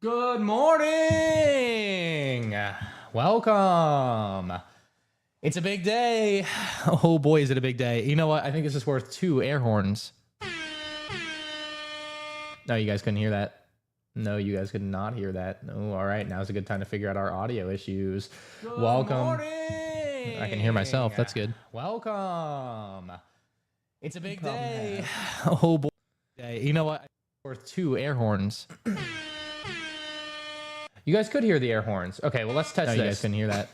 Good morning. Welcome. It's a big day. Oh boy, is it a big day. You know what? I think this is worth 2 air horns. No, you guys couldn't hear that. No, you guys could not hear that. No, all right. Now's a good time to figure out our audio issues. Welcome. Morning. I can hear myself. That's good. Welcome. It's a big day. Oh boy. You know what? Worth 2 air horns. You guys could hear the air horns. Okay, well, let's test this. You guys couldn't hear that.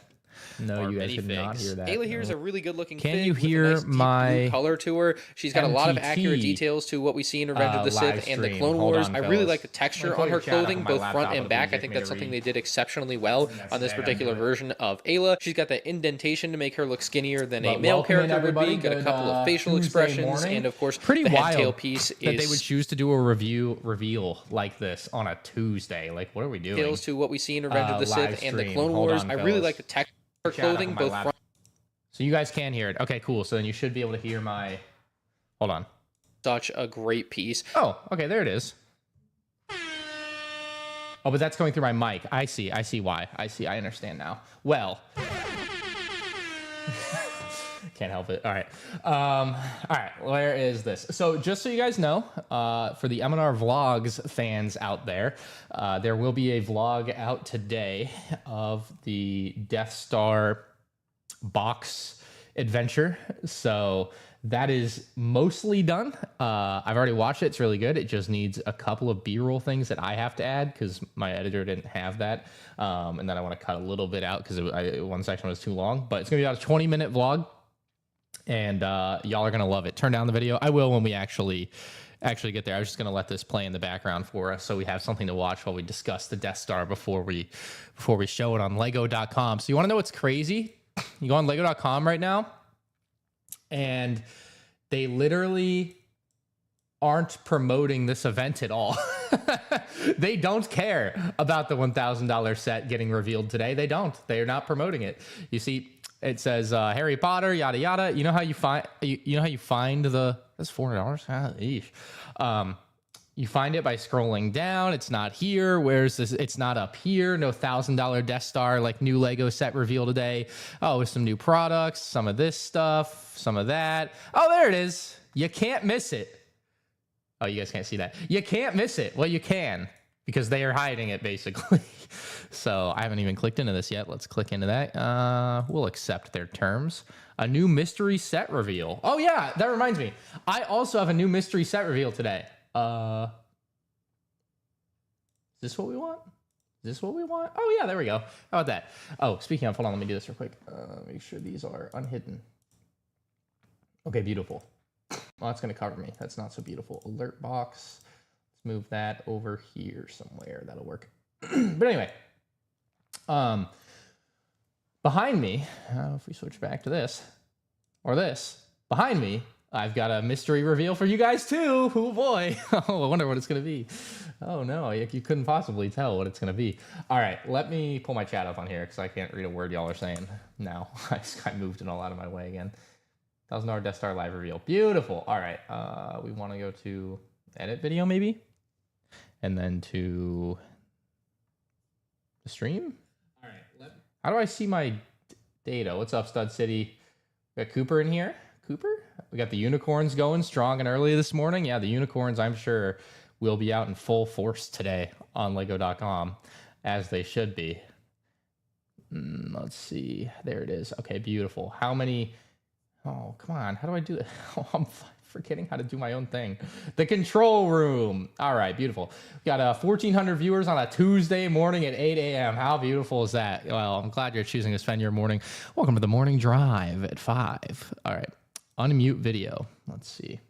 No, you guys could not hear that. Ayla here is a really good looking Can fig you hear with a nice my deep blue color to her. She's got a lot of accurate details to what we see in Revenge of the Sith and the Clone Wars. I really like the texture on her clothing, both front and back. I think that's something they did exceptionally well on this particular version of Ayla. She's got the indentation to make her look skinnier than a male character would be. Got a couple of facial expressions, and of course, pretty the wild head-tail piece that they would choose to do a reveal like this on a Tuesday. Like, what are we doing? Details to what we see in Revenge of the Sith and the Clone Wars. I really like the texture of her clothing, both front. So you guys can hear it. Okay, cool. So then you should be able to hear my... Hold on. Such a great piece. Oh, okay, there it is. Oh, but that's going through my mic. I see why. I understand now. Well. Can't help it. All right. All right, where is this? So just so you guys know, for the MandR Vlogs fans out there, there will be a vlog out today of the Death Star box adventure. So that is mostly done. I've already watched it. It's really good. It just needs a couple of B-roll things that I have to add because my editor didn't have that. And then I want to cut a little bit out because one section was too long. But it's going to be about a 20-minute vlog. And y'all are going to love it. Turn down the video. I will when we actually get there. I was just going to let this play in the background for us so we have something to watch while we discuss the Death Star before we show it on Lego.com. So you want to know what's crazy? You go on Lego.com right now, and they literally aren't promoting this event at all. They don't care about the $1,000 set getting revealed today. They don't. They are not promoting it. You see, it says Harry Potter, yada yada. You know how you find the that's $400. Ah, eesh. You find it by scrolling down. It's not here. Where's this? It's not up here. No $1,000 Death Star like new Lego set reveal today. Oh, with some new products, some of this stuff, some of that. Oh, there it is. You can't miss it. Oh, you guys can't see that. You can't miss it. Well, you can because they are hiding it basically. So I haven't even clicked into this yet. Let's click into that. We'll accept their terms. A new mystery set reveal. Oh yeah, that reminds me. I also have a new mystery set reveal today. Is this what we want? Is this what we want? Oh yeah, there we go. How about that? Oh, speaking of, hold on, let me do this real quick. Make sure these are unhidden. Okay, beautiful. Well, that's gonna cover me. That's not so beautiful. Alert box. Let's move that over here somewhere. That'll work. But anyway, behind me, if we switch back to this or this, behind me, I've got a mystery reveal for you guys too. Oh boy. Oh, I wonder what it's going to be. Oh no, you couldn't possibly tell what it's going to be. All right, let me pull my chat up on here because I can't read a word y'all are saying now. I moved it all out of my way again. $1,000 Death Star live reveal. Beautiful. All right, we want to go to edit video maybe, and then to the stream. All right. How do I see my data? What's up, Stud City? We got Cooper in here. Cooper? We got the unicorns going strong and early this morning. Yeah, the unicorns, I'm sure, will be out in full force today on Lego.com, as they should be. Let's see. There it is. Okay, beautiful. How many... Oh, come on. How do I do that? Oh, I'm forgetting how to do my own thing. The control room. All right, beautiful. We got 1,400 viewers on a Tuesday morning at 8 a.m. How beautiful is that? Well, I'm glad you're choosing to spend your morning. Welcome to the morning drive at 5. All right. Unmute video. Let's see.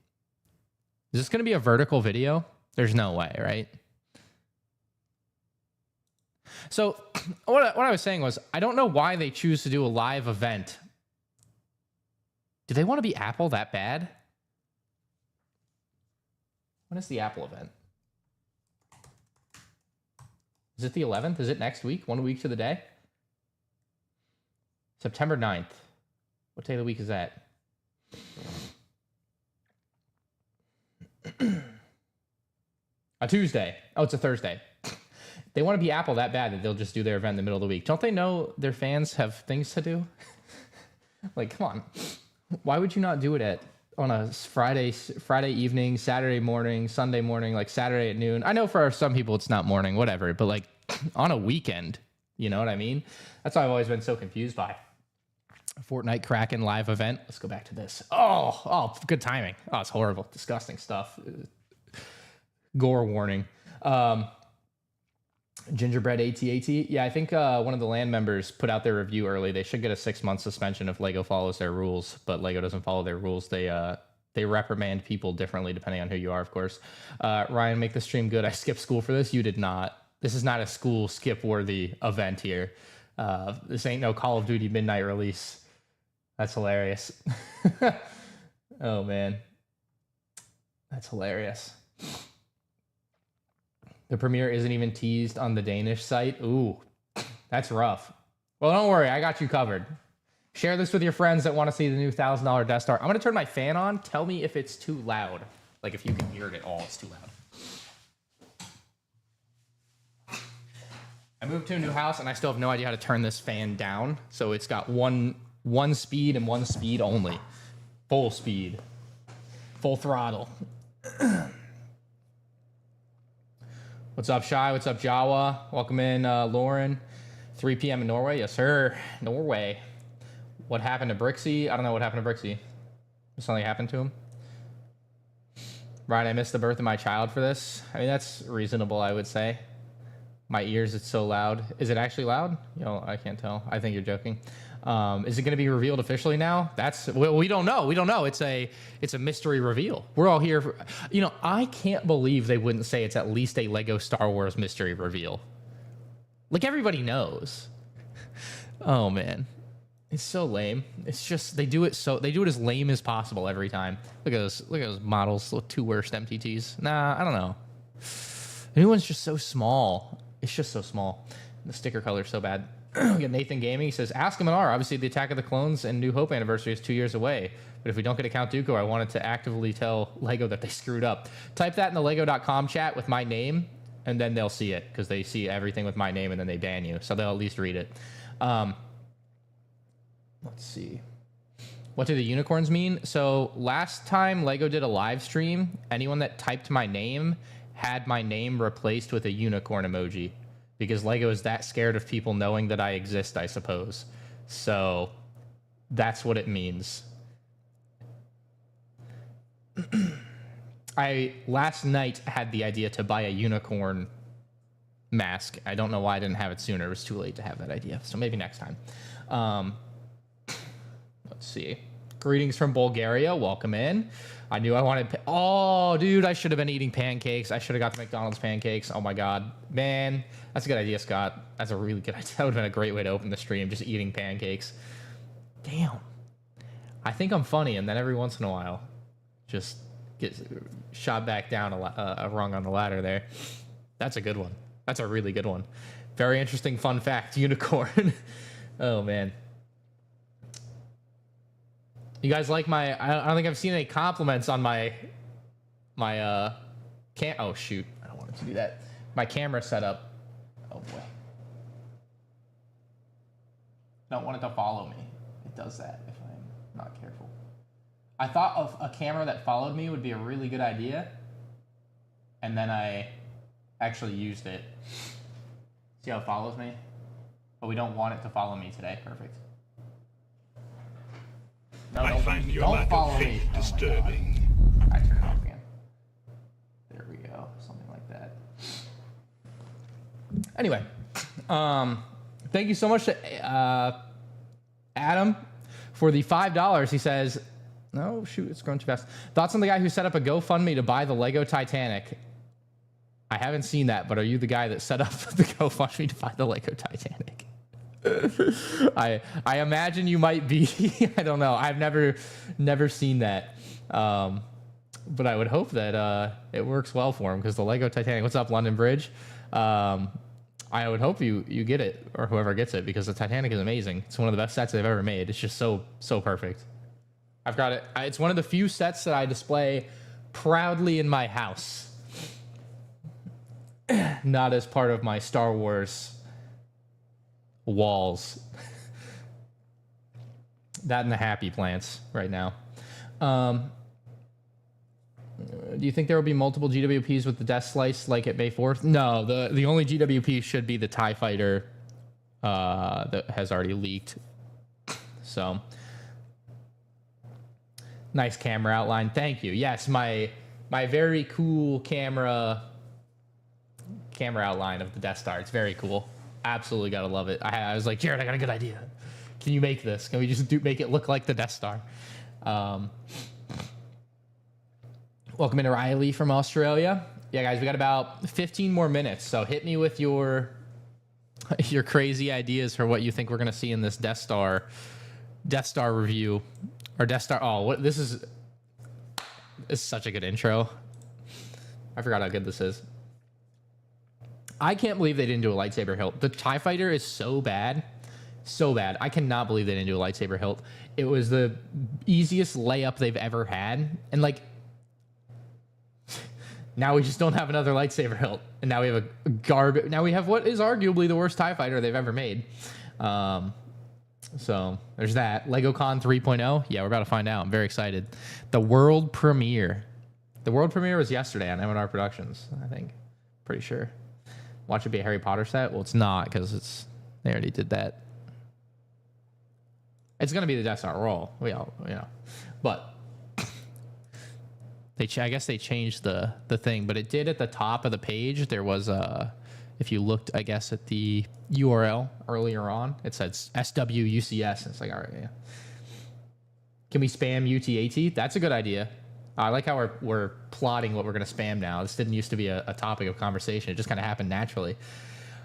Is this going to be a vertical video? There's no way, right? So what I was saying was, I don't know why they choose to do a live event. Do they want to be Apple that bad? When is the Apple event? Is it the 11th? Is it next week? 1 week to the day? September 9th. What day of the week is that? A Tuesday. Oh, it's a Thursday. They want to be Apple that bad that they'll just do their event in the middle of the week. Don't they know their fans have things to do? Like, come on. Why would you not do it on a Friday evening, Saturday morning, Sunday morning, like Saturday at noon? I know for some people it's not morning, whatever, but like on a weekend, you know what I mean? That's what I've always been so confused by. Fortnite Kraken live event. Let's go back to this. Oh, good timing. Oh, it's horrible. Disgusting stuff. Gore warning. Gingerbread AT-AT. Yeah, I think one of the LAN members put out their review early. They should get a 6-month suspension if LEGO follows their rules, but LEGO doesn't follow their rules. They reprimand people differently depending on who you are, of course. Ryan, make the stream good. I skipped school for this. You did not. This is not a school skip-worthy event here. This ain't no Call of Duty midnight release. That's hilarious. Oh, man. That's hilarious. The premiere isn't even teased on the Danish site. Ooh, that's rough. Well, don't worry. I got you covered. Share this with your friends that want to see the new $1,000 Death Star. I'm going to turn my fan on. Tell me if it's too loud. Like if you can hear it at all, it's too loud. I moved to a new house and I still have no idea how to turn this fan down. So it's got one speed and one speed only. Full speed. Full throttle. What's up, Shy? What's up, Jawa? Welcome in, Lauren. 3 p.m. in Norway. Yes, sir. Norway. What happened to Brixie? I don't know what happened to Brixie. Something happened to him. Right, I missed the birth of my child for this. I mean, that's reasonable, I would say. My ears, it's so loud. Is it actually loud? You know, I can't tell. I think you're joking. Is it going to be revealed officially now? We don't know. We don't know. It's a mystery reveal. We're all here for, you know, I can't believe they wouldn't say it's at least a Lego Star Wars mystery reveal. Like everybody knows. Oh man. It's so lame. It's just they do it as lame as possible every time. Look at those models, the 2 worst MTTs. Nah, I don't know. The new one's just so small. It's just so small. The sticker color's so bad. We got Nathan Gaming. He says, ask MandR. Obviously, the Attack of the Clones and New Hope anniversary is 2 years away. But if we don't get a Count Dooku, I wanted to actively tell LEGO that they screwed up. Type that in the Lego.com chat with my name, and then they'll see it, because they see everything with my name, and then they ban you. So they'll at least read it. Let's see. What do the unicorns mean? So last time LEGO did a live stream, anyone that typed my name had my name replaced with a unicorn emoji. Because LEGO is that scared of people knowing that I exist, I suppose. So that's what it means. I last night had the idea to buy a unicorn mask. I don't know why I didn't have it sooner. It was too late to have that idea. So maybe next time. Let's see. Greetings from Bulgaria. Welcome in. I knew I wanted... Oh, dude, I should have been eating pancakes. I should have got the McDonald's pancakes. Oh, my God. Man, that's a good idea, Scott. That's a really good idea. That would have been a great way to open the stream, just eating pancakes. Damn. I think I'm funny, and then every once in a while, just get shot back down a rung on the ladder there. That's a good one. That's a really good one. Very interesting fun fact, unicorn. Oh, man. You guys like my... I don't think I've seen any compliments on my oh, shoot. I don't want it to do that. My camera setup. Oh, boy. Don't want it to follow me. It does that if I'm not careful. I thought of a camera that followed me would be a really good idea. And then I actually used it. See how it follows me? But we don't want it to follow me today. Perfect. No, I find your lack of faith disturbing. I turn it off again. There we go. Something like that. Anyway, thank you so much to Adam for the $5. He says, no, shoot, it's growing too fast. Thoughts on the guy who set up a GoFundMe to buy the Lego Titanic? I haven't seen that, but are you the guy that set up the GoFundMe to buy the Lego Titanic? I imagine you might be. I don't know. I've never seen that. But I would hope that it works well for him, because the Lego Titanic. What's up, London Bridge? I would hope you get it, or whoever gets it, because the Titanic is amazing. It's one of the best sets they've ever made. It's just so perfect. I've got it. It's one of the few sets that I display proudly in my house. not as part of my Star Wars walls. That and the happy plants right now. Do you think there will be multiple GWPs with the Death Slice like at May 4th? No, the only GWP should be the TIE Fighter that has already leaked. So, nice camera outline. Thank you. Yes, my very cool camera outline of the Death Star. It's very cool. Absolutely gotta love it. I was like, Jared, I got a good idea. Can you make this? Can we just make it look like the Death Star? Welcome in Riley from Australia. Yeah, guys, we got about 15 more minutes, so hit me with your crazy ideas for what you think we're gonna see in this Death Star review or Death Star. Oh, what this is such a good intro. I forgot how good this is. I can't believe they didn't do a lightsaber hilt. The TIE Fighter is so bad. So bad. I cannot believe they didn't do a lightsaber hilt. It was the easiest layup they've ever had. And like, now we just don't have another lightsaber hilt. And now we have a garbage. Now we have what is arguably the worst TIE Fighter they've ever made. So there's that. LegoCon 3.0. Yeah, we're about to find out. I'm very excited. The world premiere. The world premiere was yesterday on MandRproductions, I think. Pretty sure. Watch it be a Harry Potter set? Well, it's not because they already did that. It's going to be the Death Star roll. We all, but I guess they changed the thing, but it did at the top of the page. There was if you looked, I guess, at the URL earlier on, it said SWUCS. And it's like, all right, yeah. Can we spam UTAT? That's a good idea. I like how we're plotting what we're going to spam now. This didn't used to be a topic of conversation. It just kind of happened naturally.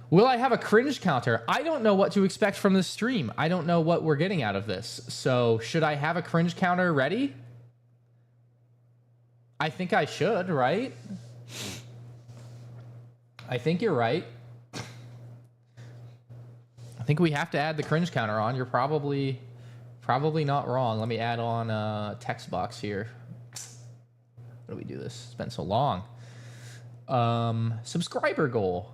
Will I have a cringe counter? I don't know what to expect from this stream. I don't know what we're getting out of this. So should I have a cringe counter ready? I think I should, right? I think you're right. I think we have to add the cringe counter on. You're probably not wrong. Let me add on a text box here. How do we do this? It's been so long. Subscriber goal.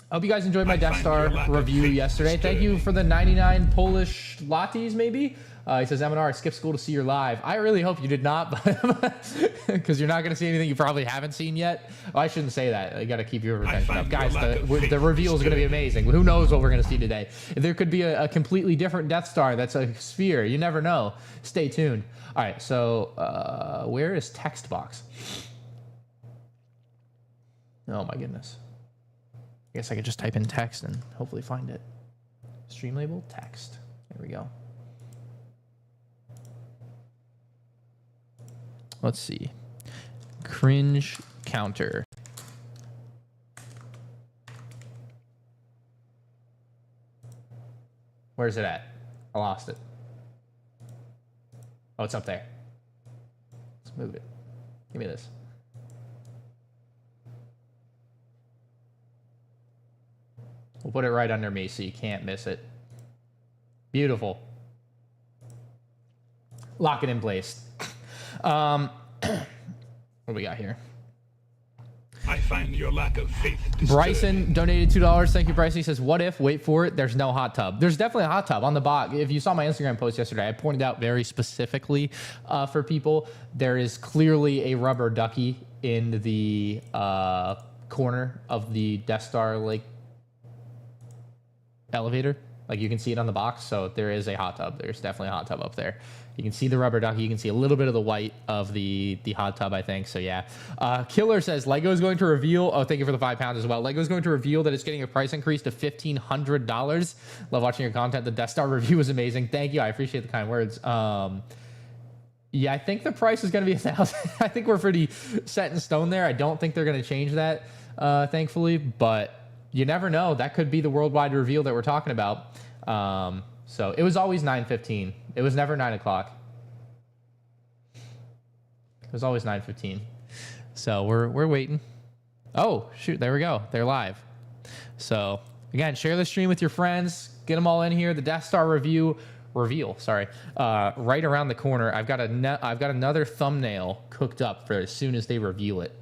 I hope you guys enjoyed my Death Star review yesterday. Thank you for the 99 Polish lattes, maybe. He says, MandR, I skipped school to see your live. I really hope you did not, because you're not going to see anything you probably haven't seen yet. Oh, I shouldn't say that. You got to keep your retention up. Guys, the reveal is going to be amazing. Who knows what we're going to see today? There could be a completely different Death Star that's a sphere. You never know. Stay tuned. All right, so where is text box? Oh, my goodness. I guess I could just type in text and hopefully find it. Stream label, text. There we go. Let's see. Cringe counter. Where's it at? I lost it. Oh, it's up there. Let's move it. Give me this. We'll put it right under me so you can't miss it. Beautiful. Lock it in place. What do we got here? I find your lack of faith disturbing. Bryson donated $2. Thank you, Bryson. He says, what if, wait for it, there's no hot tub? There's definitely a hot tub on the box. If you saw my Instagram post yesterday, I pointed out very specifically for people, there is clearly a rubber ducky in the corner of the Death Star elevator. Like, you can see it on the box, so there is a hot tub. There's definitely a hot tub up there. You can see the rubber ducky. You can see a little bit of the white of the hot tub, I think. So, yeah. Killer says, Lego is going to reveal... Oh, thank you for the £5 as well. Lego is going to reveal that it's getting a price increase to $1,500. Love watching your content. The Death Star review was amazing. Thank you. I appreciate the kind words. Yeah, I think the price is going to be $1,000. I think we're pretty set in stone there. I don't think they're going to change that, thankfully. But you never know. That could be the worldwide reveal that we're talking about. So it was always 9:15. It was never 9 o'clock. It was always 9:15. So we're waiting. Oh, shoot. There we go. They're live. So again, share the stream with your friends. Get them all in here. The Death Star reveal, sorry, right around the corner. I've got another thumbnail cooked up for as soon as they reveal it.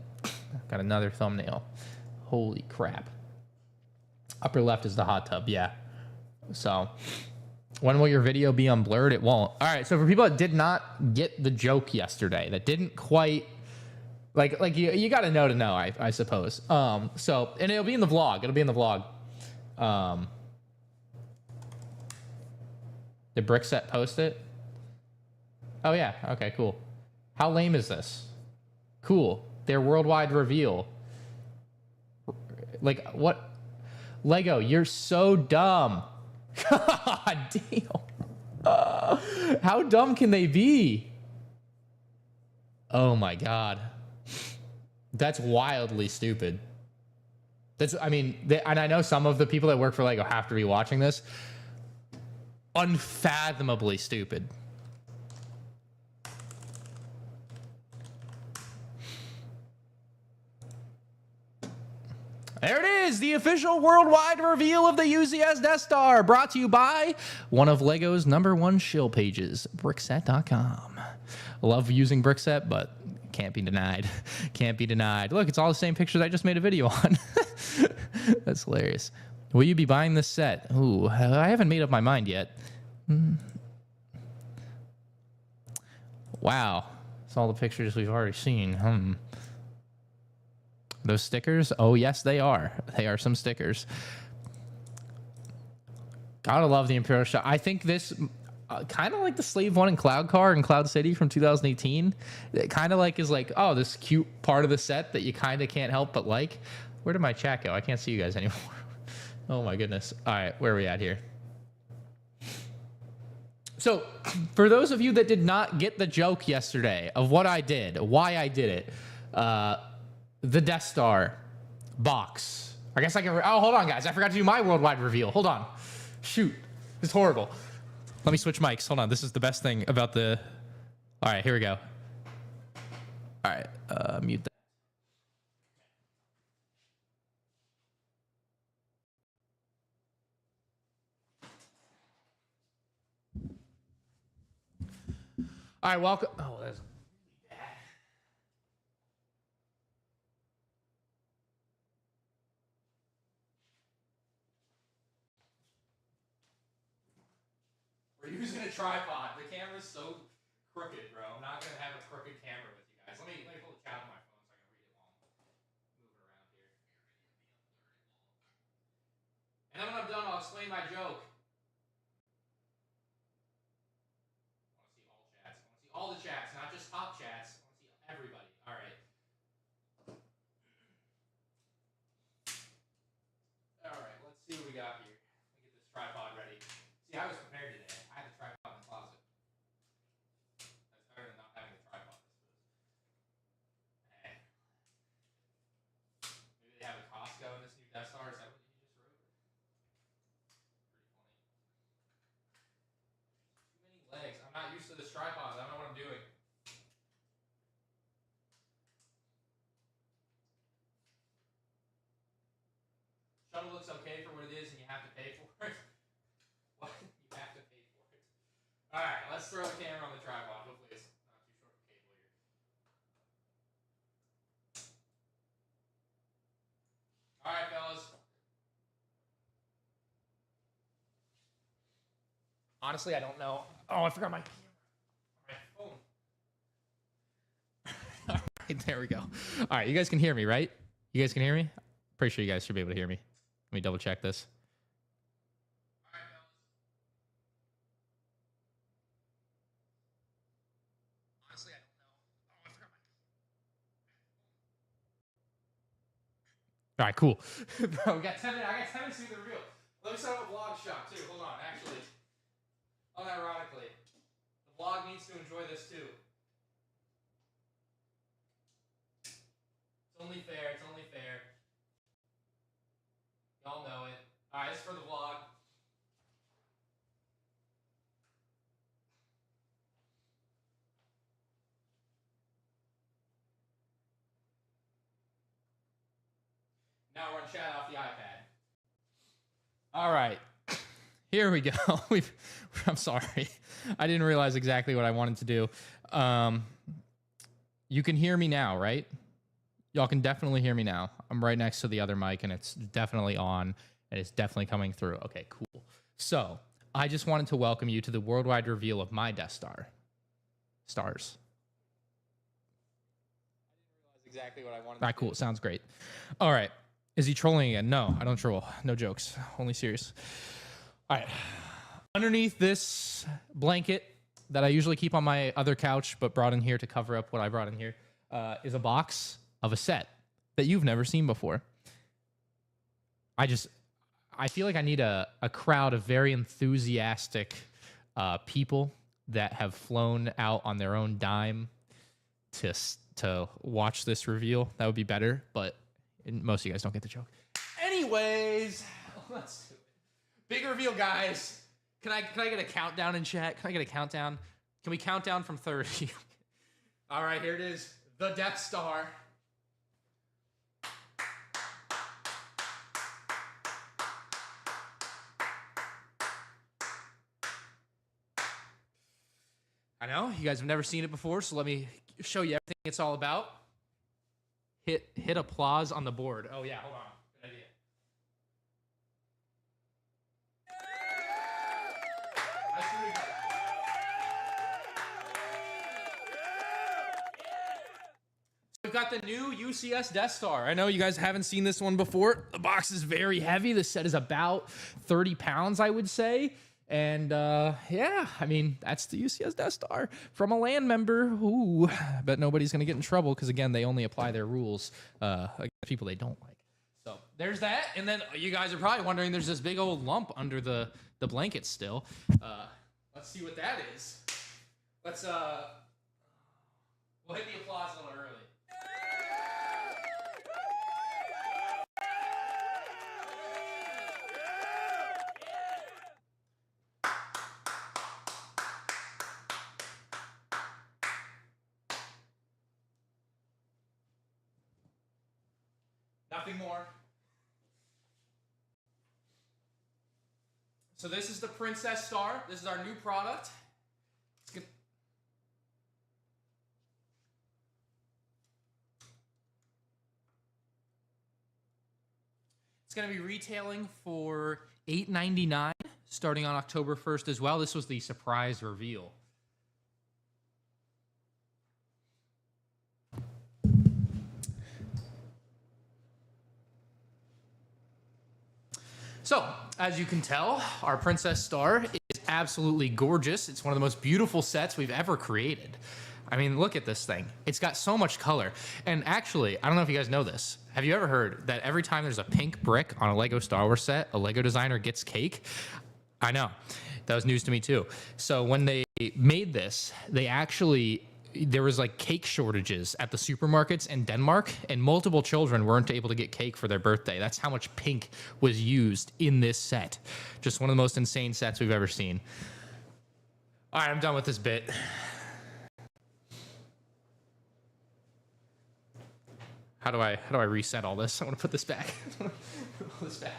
Got another thumbnail. Holy crap. Upper left is the hot tub, yeah. So, when will your video be unblurred? It won't. All right, so for people that did not get the joke yesterday, that didn't quite... Like you got to know, I suppose. So, and it'll be in the vlog. It'll be in the vlog. Did Brickset post it? Oh, yeah. Okay, cool. How lame is this? Cool. Their worldwide reveal. Like, what? Lego, you're so dumb. God damn. How dumb can they be? Oh, my God. That's wildly stupid. I mean, and I know some of the people that work for Lego have to be watching this. Unfathomably stupid. There it is, the official worldwide reveal of the UCS Death Star, brought to you by one of Lego's #1 shill pages, Brickset.com. Love using Brickset, but can't be denied. Can't be denied. Look, it's all the same pictures I just made a video on. That's hilarious. Will you be buying this set? Ooh, I haven't made up my mind yet. Wow. It's all the pictures we've already seen. Those stickers? Oh, yes, they are. They are some stickers. Gotta love the Imperial shot. I think this... kind of like the Slave 1 and Cloud Car in Cloud City from 2018. It kind of like is like, oh, this cute part of the set that you kind of can't help but like. Where did my chat go? I can't see you guys anymore. Oh my goodness. All right, where are we at here? So, for those of you that did not get the joke yesterday of what I did, why I did it, the Death Star box. I guess I can... oh, hold on, guys. I forgot to do my worldwide reveal. Hold on. Shoot. It's horrible. Let me switch mics. Hold on. This is the best thing about the... All right, here we go. All right, mute that. All right, welcome. Oh, that's... We're using a tripod. The camera's so crooked, bro. I'm not gonna have a crooked camera with you guys. Let me pull the chat on my phone so I can read it while I'm moving around here. And then when I'm done, I'll explain my joke. I want to see all chats. I want to see all the chats, not just top chats. I want to see everybody. All right. All right. Let's see what we got here. Let me get this tripod ready. See, I was prepared today. I had the tripod in the closet. That's better than not having a tripod, I suppose. Hey. Maybe they have a Costco in this new Death Star. Is that what you just wrote? Pretty funny. Too many legs. I'm not used to this tripod. I don't know what I'm doing. Shuttle looks okay for what it is, and you have to pay for it. What? You have to pay for it. All right, let's throw the camera on the tripod. Hopefully it's not too short of a cable here. All right, fellas. Honestly, I don't know. Oh, I forgot my camera. My phone. All right, there we go. All right, you guys can hear me, right? You guys can hear me? Pretty sure you guys should be able to hear me. Let me double check this. Honestly, I don't know. Oh, I forgot my... All right, cool. Bro, we got 10 minutes. I got 10 minutes to do the reveal. Let me set up a vlog shot, too. Hold on, actually. Unironically. The vlog needs to enjoy this, too. It's only fair. It's only fair. Y'all know it. All right, this is for the vlog. Now we're on chat off the iPad. All right. Here we go. I'm sorry. I didn't realize exactly what I wanted to do. You can hear me now, right? Y'all can definitely hear me now. I'm right next to the other mic, and it's definitely on, and it's definitely coming through. Okay, cool. So I just wanted to welcome you to the worldwide reveal of my Death Star. Stars. Exactly what I wanted. All right, cool. Sounds great. All right. Is he trolling again? No, I don't troll. No jokes. Only serious. All right. Underneath this blanket that I usually keep on my other couch, but brought in here to cover up what I brought in here, is a box of a set that you've never seen before. I feel like I need a crowd of very enthusiastic people that have flown out on their own dime to watch this reveal. That would be better, but most of you guys don't get the joke. Anyways, let's do it. Big reveal, guys. Can I get a countdown in chat? Can I get a countdown? Can we count down from 30? All right, here it is. The Death Star. I know, you guys have never seen it before, so let me show you everything it's all about. Hit applause on the board. Oh yeah, hold on. Good idea. We've got the new UCS Death Star. I know you guys haven't seen this one before. The box is very heavy. The set is about 30 pounds, I would say. And yeah, I mean, that's the UCS Death Star from a LAN member. Ooh, I bet nobody's going to get in trouble because, again, they only apply their rules against people they don't like. So there's that. And then you guys are probably wondering there's this big old lump under the blanket still. Let's see what that is. We'll hit the applause a little early. Nothing more. So this is the Princess Star. This is our new product. It's going to be retailing for $8.99 starting on October 1st as well. This was the surprise reveal. So, as you can tell, our Princess Star is absolutely gorgeous. It's one of the most beautiful sets we've ever created. I mean, look at this thing. It's got so much color. And actually, I don't know if you guys know this. Have you ever heard that every time there's a pink brick on a Lego Star Wars set, a Lego designer gets cake? I know. That was news to me too. So when they made this, there was like cake shortages at the supermarkets in Denmark, and multiple children weren't able to get cake for their birthday. That's how much pink was used in this set. Just one of the most insane sets we've ever seen. All right, I'm done with this bit. How do I reset all this? I want to put this back. Put this back.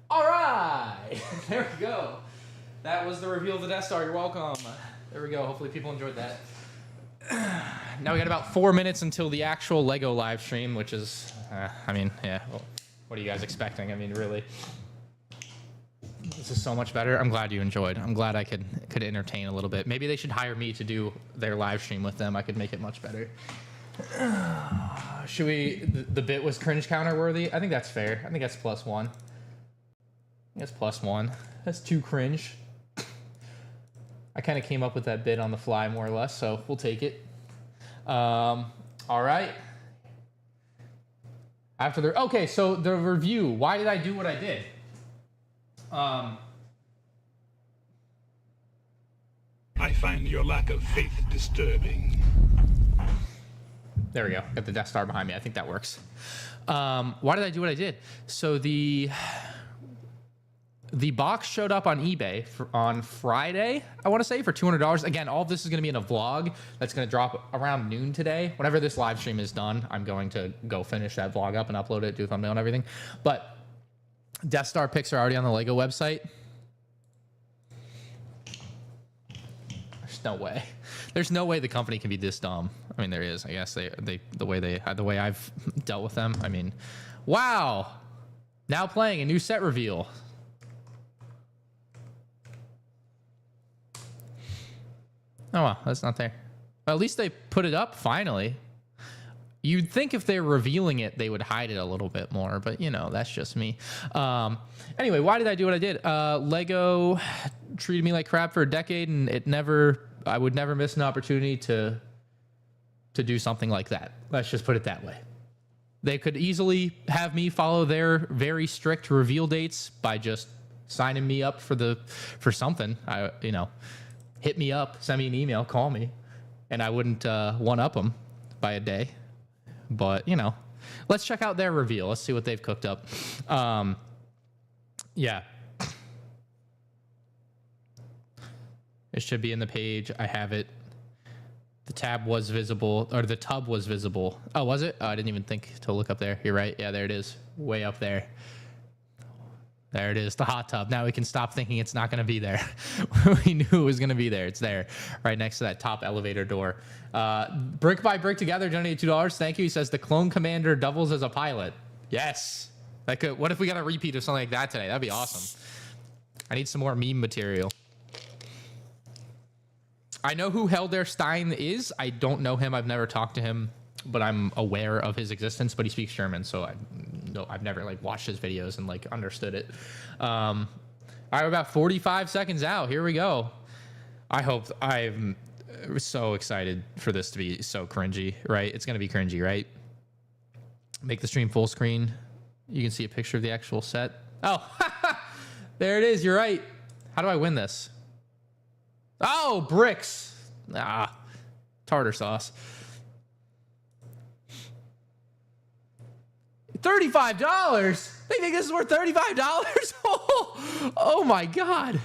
All right, there we go. That was the reveal of the Death Star. You're welcome. There we go. Hopefully people enjoyed that. Now we got about 4 minutes until the actual Lego live stream, which is, I mean, yeah. Well, what are you guys expecting? I mean, really, this is so much better. I'm glad you enjoyed. I'm glad I could entertain a little bit. Maybe they should hire me to do their live stream with them. I could make it much better. Should we? The bit was cringe counter worthy. I think that's fair. I think that's +1. That's +1. That's 2 cringe. I kind of came up with that bit on the fly, more or less, so we'll take it. All right. Okay, so the review. Why did I do what I did? I find your lack of faith disturbing. There we go. Got the Death Star behind me. I think that works. Why did I do what I did? So the box showed up on eBay on Friday, I want to say, for $200. Again, all of this is going to be in a vlog that's going to drop around noon today. Whenever this live stream is done, I'm going to go finish that vlog up and upload it, do a thumbnail and everything. But Death Star pics are already on the LEGO website. There's no way. There's no way the company can be this dumb. I mean, there is. I guess the way I've dealt with them. I mean, wow. Now playing a new set reveal. Oh, well, that's not there. Well, at least they put it up finally. You'd think if they're revealing it, they would hide it a little bit more, but you know, that's just me. Anyway, why did I do what I did? Lego treated me like crap for a decade, and I would never miss an opportunity to do something like that. Let's just put it that way. They could easily have me follow their very strict reveal dates by just signing me up for something. Hit me up, send me an email, call me, and I wouldn't one-up them by a day. But, you know, let's check out their reveal. Let's see what they've cooked up. Yeah. It should be in the page. I have it. The tab was visible, or the tub was visible. Oh, was it? Oh, I didn't even think to look up there. You're right. Yeah, there it is. Way up there. There it is, the hot tub. Now we can stop thinking it's not going to be there. We knew it was going to be there. It's there, right next to that top elevator door. Brick by Brick Together donated $2. Thank you. He says the Clone Commander doubles as a pilot. Yes. What if we got a repeat of something like that today? That'd be awesome. I need some more meme material. I know who Helder Stein is. I don't know him. I've never talked to him, but I'm aware of his existence. But he speaks German, so I've never watched his videos and understood it. All right, we're about 45 seconds out. Here we go. I'm so excited for this to be so cringy, right? It's gonna be cringy, right? Make the stream full screen. You can see a picture of the actual set. Oh, there it is. You're right. How do I win this? Oh, bricks. Tartar sauce. $35? They think this is worth $35? Oh my God.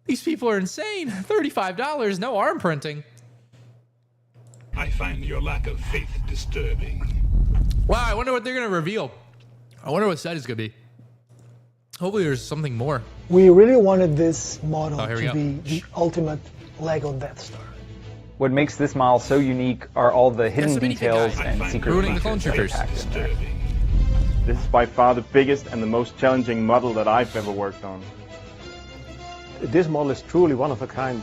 These people are insane. $35, no arm printing. I find your lack of faith disturbing. Wow, I wonder what they're going to reveal. I wonder what set it's going to be. Hopefully there's something more. We really wanted this model to be the ultimate Lego Death Star. What makes this model so unique are all the hidden details and secret features that are packed in there. This is by far the biggest and the most challenging model that I've ever worked on. This model is truly one of a kind.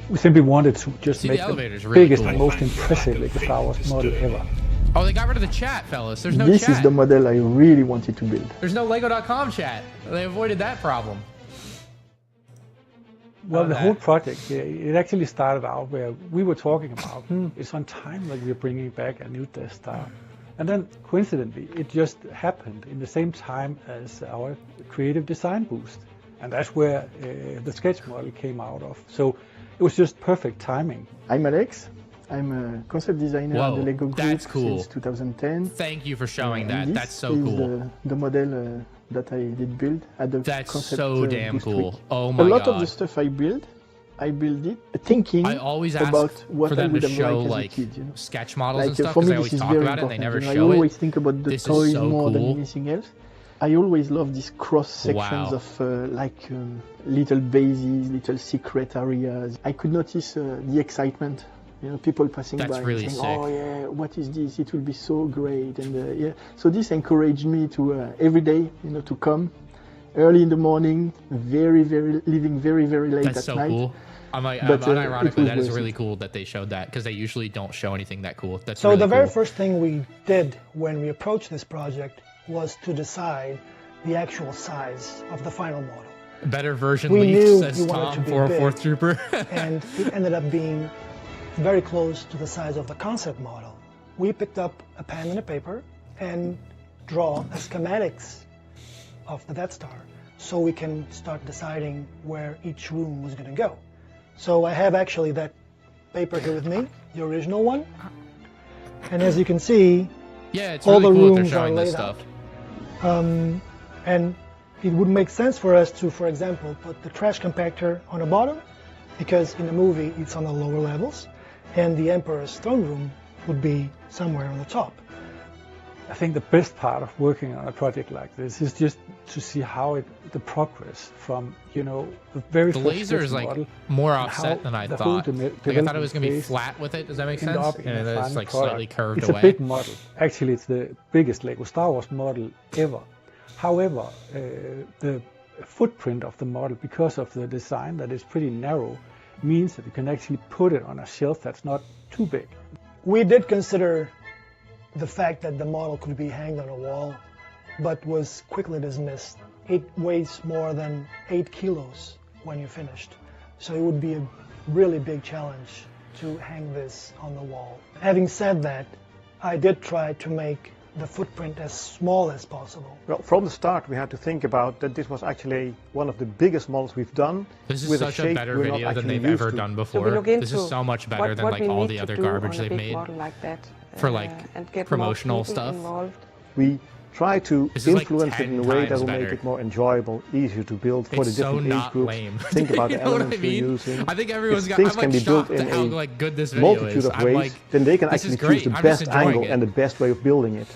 We simply wanted to just make the biggest and most impressive Lego Star Wars model ever. Oh, they got rid of the chat, fellas. There's no chat. This is the model I really wanted to build. There's no Lego.com chat. They avoided that problem. Well, the whole project, it actually started out where we were talking about, it's on time that we're bringing back a new Death Star. And then, coincidentally, it just happened in the same time as our creative design boost. And that's where the sketch model came out of. So it was just perfect timing. I'm Alex. I'm a concept designer at the Lego Group since 2010. Thank you for showing that. That's so cool. The model that I did build at the That's concept so damn cool. Week. Oh my god. A lot of the stuff I build it thinking I always ask about what for them I would to have show liked as a kid, you know? sketch models and for stuff me, because they this always is talk very about it and they never important. show I always it. think about the This toys is so more than cool. anything else. I always love these cross sections of little bases, little secret areas. I could notice the excitement. You know, people passing by really saying, sick. "Oh yeah, what is this? It will be so great!" And yeah, so this encouraged me to every day, to come early in the morning, leaving very late That's at so night. Cool. Unironically, that is really cool that they showed that because they usually don't show anything that cool. That's so really the very cool. first thing we did when we approached this project was to decide the actual size of the final model. Better version we leaked, knew says we wanted Tom, to be 404th big, Trooper. and it ended up being very close to the size of the concept model. We picked up a pen and a paper and draw a schematics of the Death Star so we can start deciding where each room was going to go. So I have actually that paper here with me, the original one. And as you can see, yeah, it's all really the cool that rooms they're showing are this laid stuff. out. And it would make sense for us to, for example, put the trash compactor on the bottom, because in the movie it's on the lower levels, and the Emperor's throne room would be somewhere on the top. I think the best part of working on a project like this is just to see how the progress from, you know, the very the first laser is like model more offset than I thought. Like I thought it was gonna be flat with it. Does that make sense? And it's like slightly curved away. It's a big model. Actually, it's the biggest Lego Star Wars model ever. However, the footprint of the model, because of the design that is pretty narrow, means that you can actually put it on a shelf that's not too big. We did consider the fact that the model could be hanged on a wall, but was quickly dismissed. It weighs more than 8 kilos when you're finished, so it would be a really big challenge to hang this on the wall. Having said that, I did try to make the footprint as small as possible. Well, from the start we had to think about that this was actually one of the biggest models we've done. This is such a better video than they've ever done before. This is so much better than like all the other garbage they've made for like promotional stuff. We try to influence it in a way that will make it more enjoyable, easier to build for the different age groups. Think about the elements we're using. I think everyone's got. Things can be built in a like good this video multitude of ways. Then they can actually choose the best angle and the best way of building it.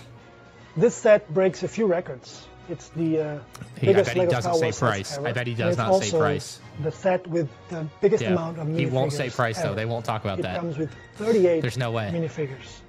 This set breaks a few records. It's the biggest Lego Star Wars price. ever. I bet he does not say price. The set with the biggest amount of minifigures. He won't say price though. They won't talk about that. It comes with 38 There's no way. minifigures.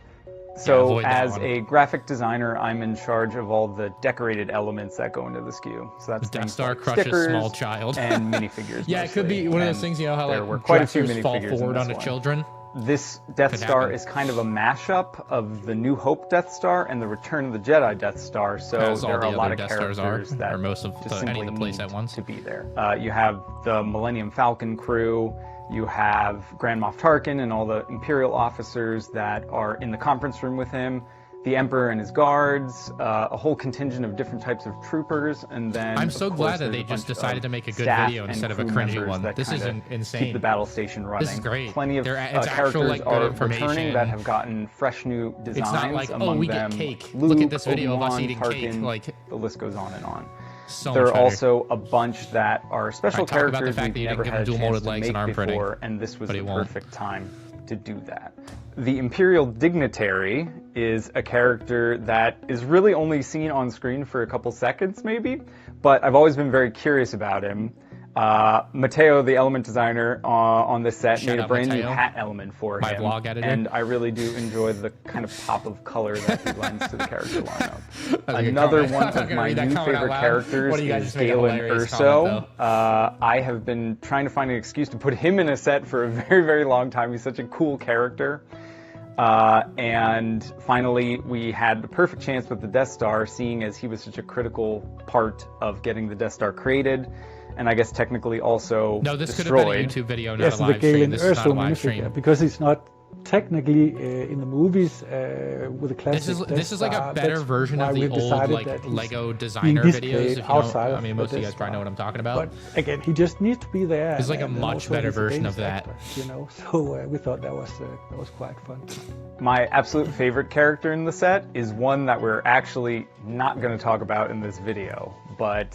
So as a graphic designer, I'm in charge of all the decorated elements that go into the SKU. So that's Death Star like crushes stickers small child and minifigures. Yeah, it could be one of those things, you know, how like quite a few dressers fall minifigures forward onto children. This Death Star is kind of a mashup of the New Hope Death Star and the Return of the Jedi Death Star. So there are a lot of characters that or most of simply any of the place need at once to be there. You have the Millennium Falcon crew. You have Grand Moff Tarkin and all the Imperial officers that are in the conference room with him. The Emperor and his guards, a whole contingent of different types of troopers, and then I'm so glad that they just decided to make a good video instead of a cringy one. This is insane. Keep the battle station running. This is great. Plenty of characters are returning that have gotten fresh new designs. It's not like, among oh, we them, get cake. Luke, Look at this video of us Obi-Wan, eating Tarkin, cake. Like the list goes on and on. So there are also a bunch that are special characters about the fact we've that you never didn't had give a him dual chance molded legs to and make arm before, printing, and this was but the he won't. perfect time to do that. The Imperial Dignitary is a character that is really only seen on screen for a couple seconds maybe, but I've always been very curious about him. Mateo, the element designer on this set, made a brand new hat element for him, vlog editor. and I really do enjoy the kind of pop of color that he lends to the character lineup. Another one of my new favorite characters is Galen Erso. I have been trying to find an excuse to put him in a set for a very, very long time. He's such a cool character. And finally, we had the perfect chance with the Death Star, seeing as he was such a critical part of getting the Death Star created. And I guess technically also no, this destroyed. could have been a YouTube video, not a live stream. This is not a live stream. Because it's not technically in the movies with the classic. This is like a better version of the old like Lego designer videos. If you know, I mean, most of you guys probably know what I'm talking about. But again, he just needs to be there. It's like a much better version of that. You know, so we thought that was quite fun. My absolute favorite character in the set is one that we're actually not going to talk about in this video, but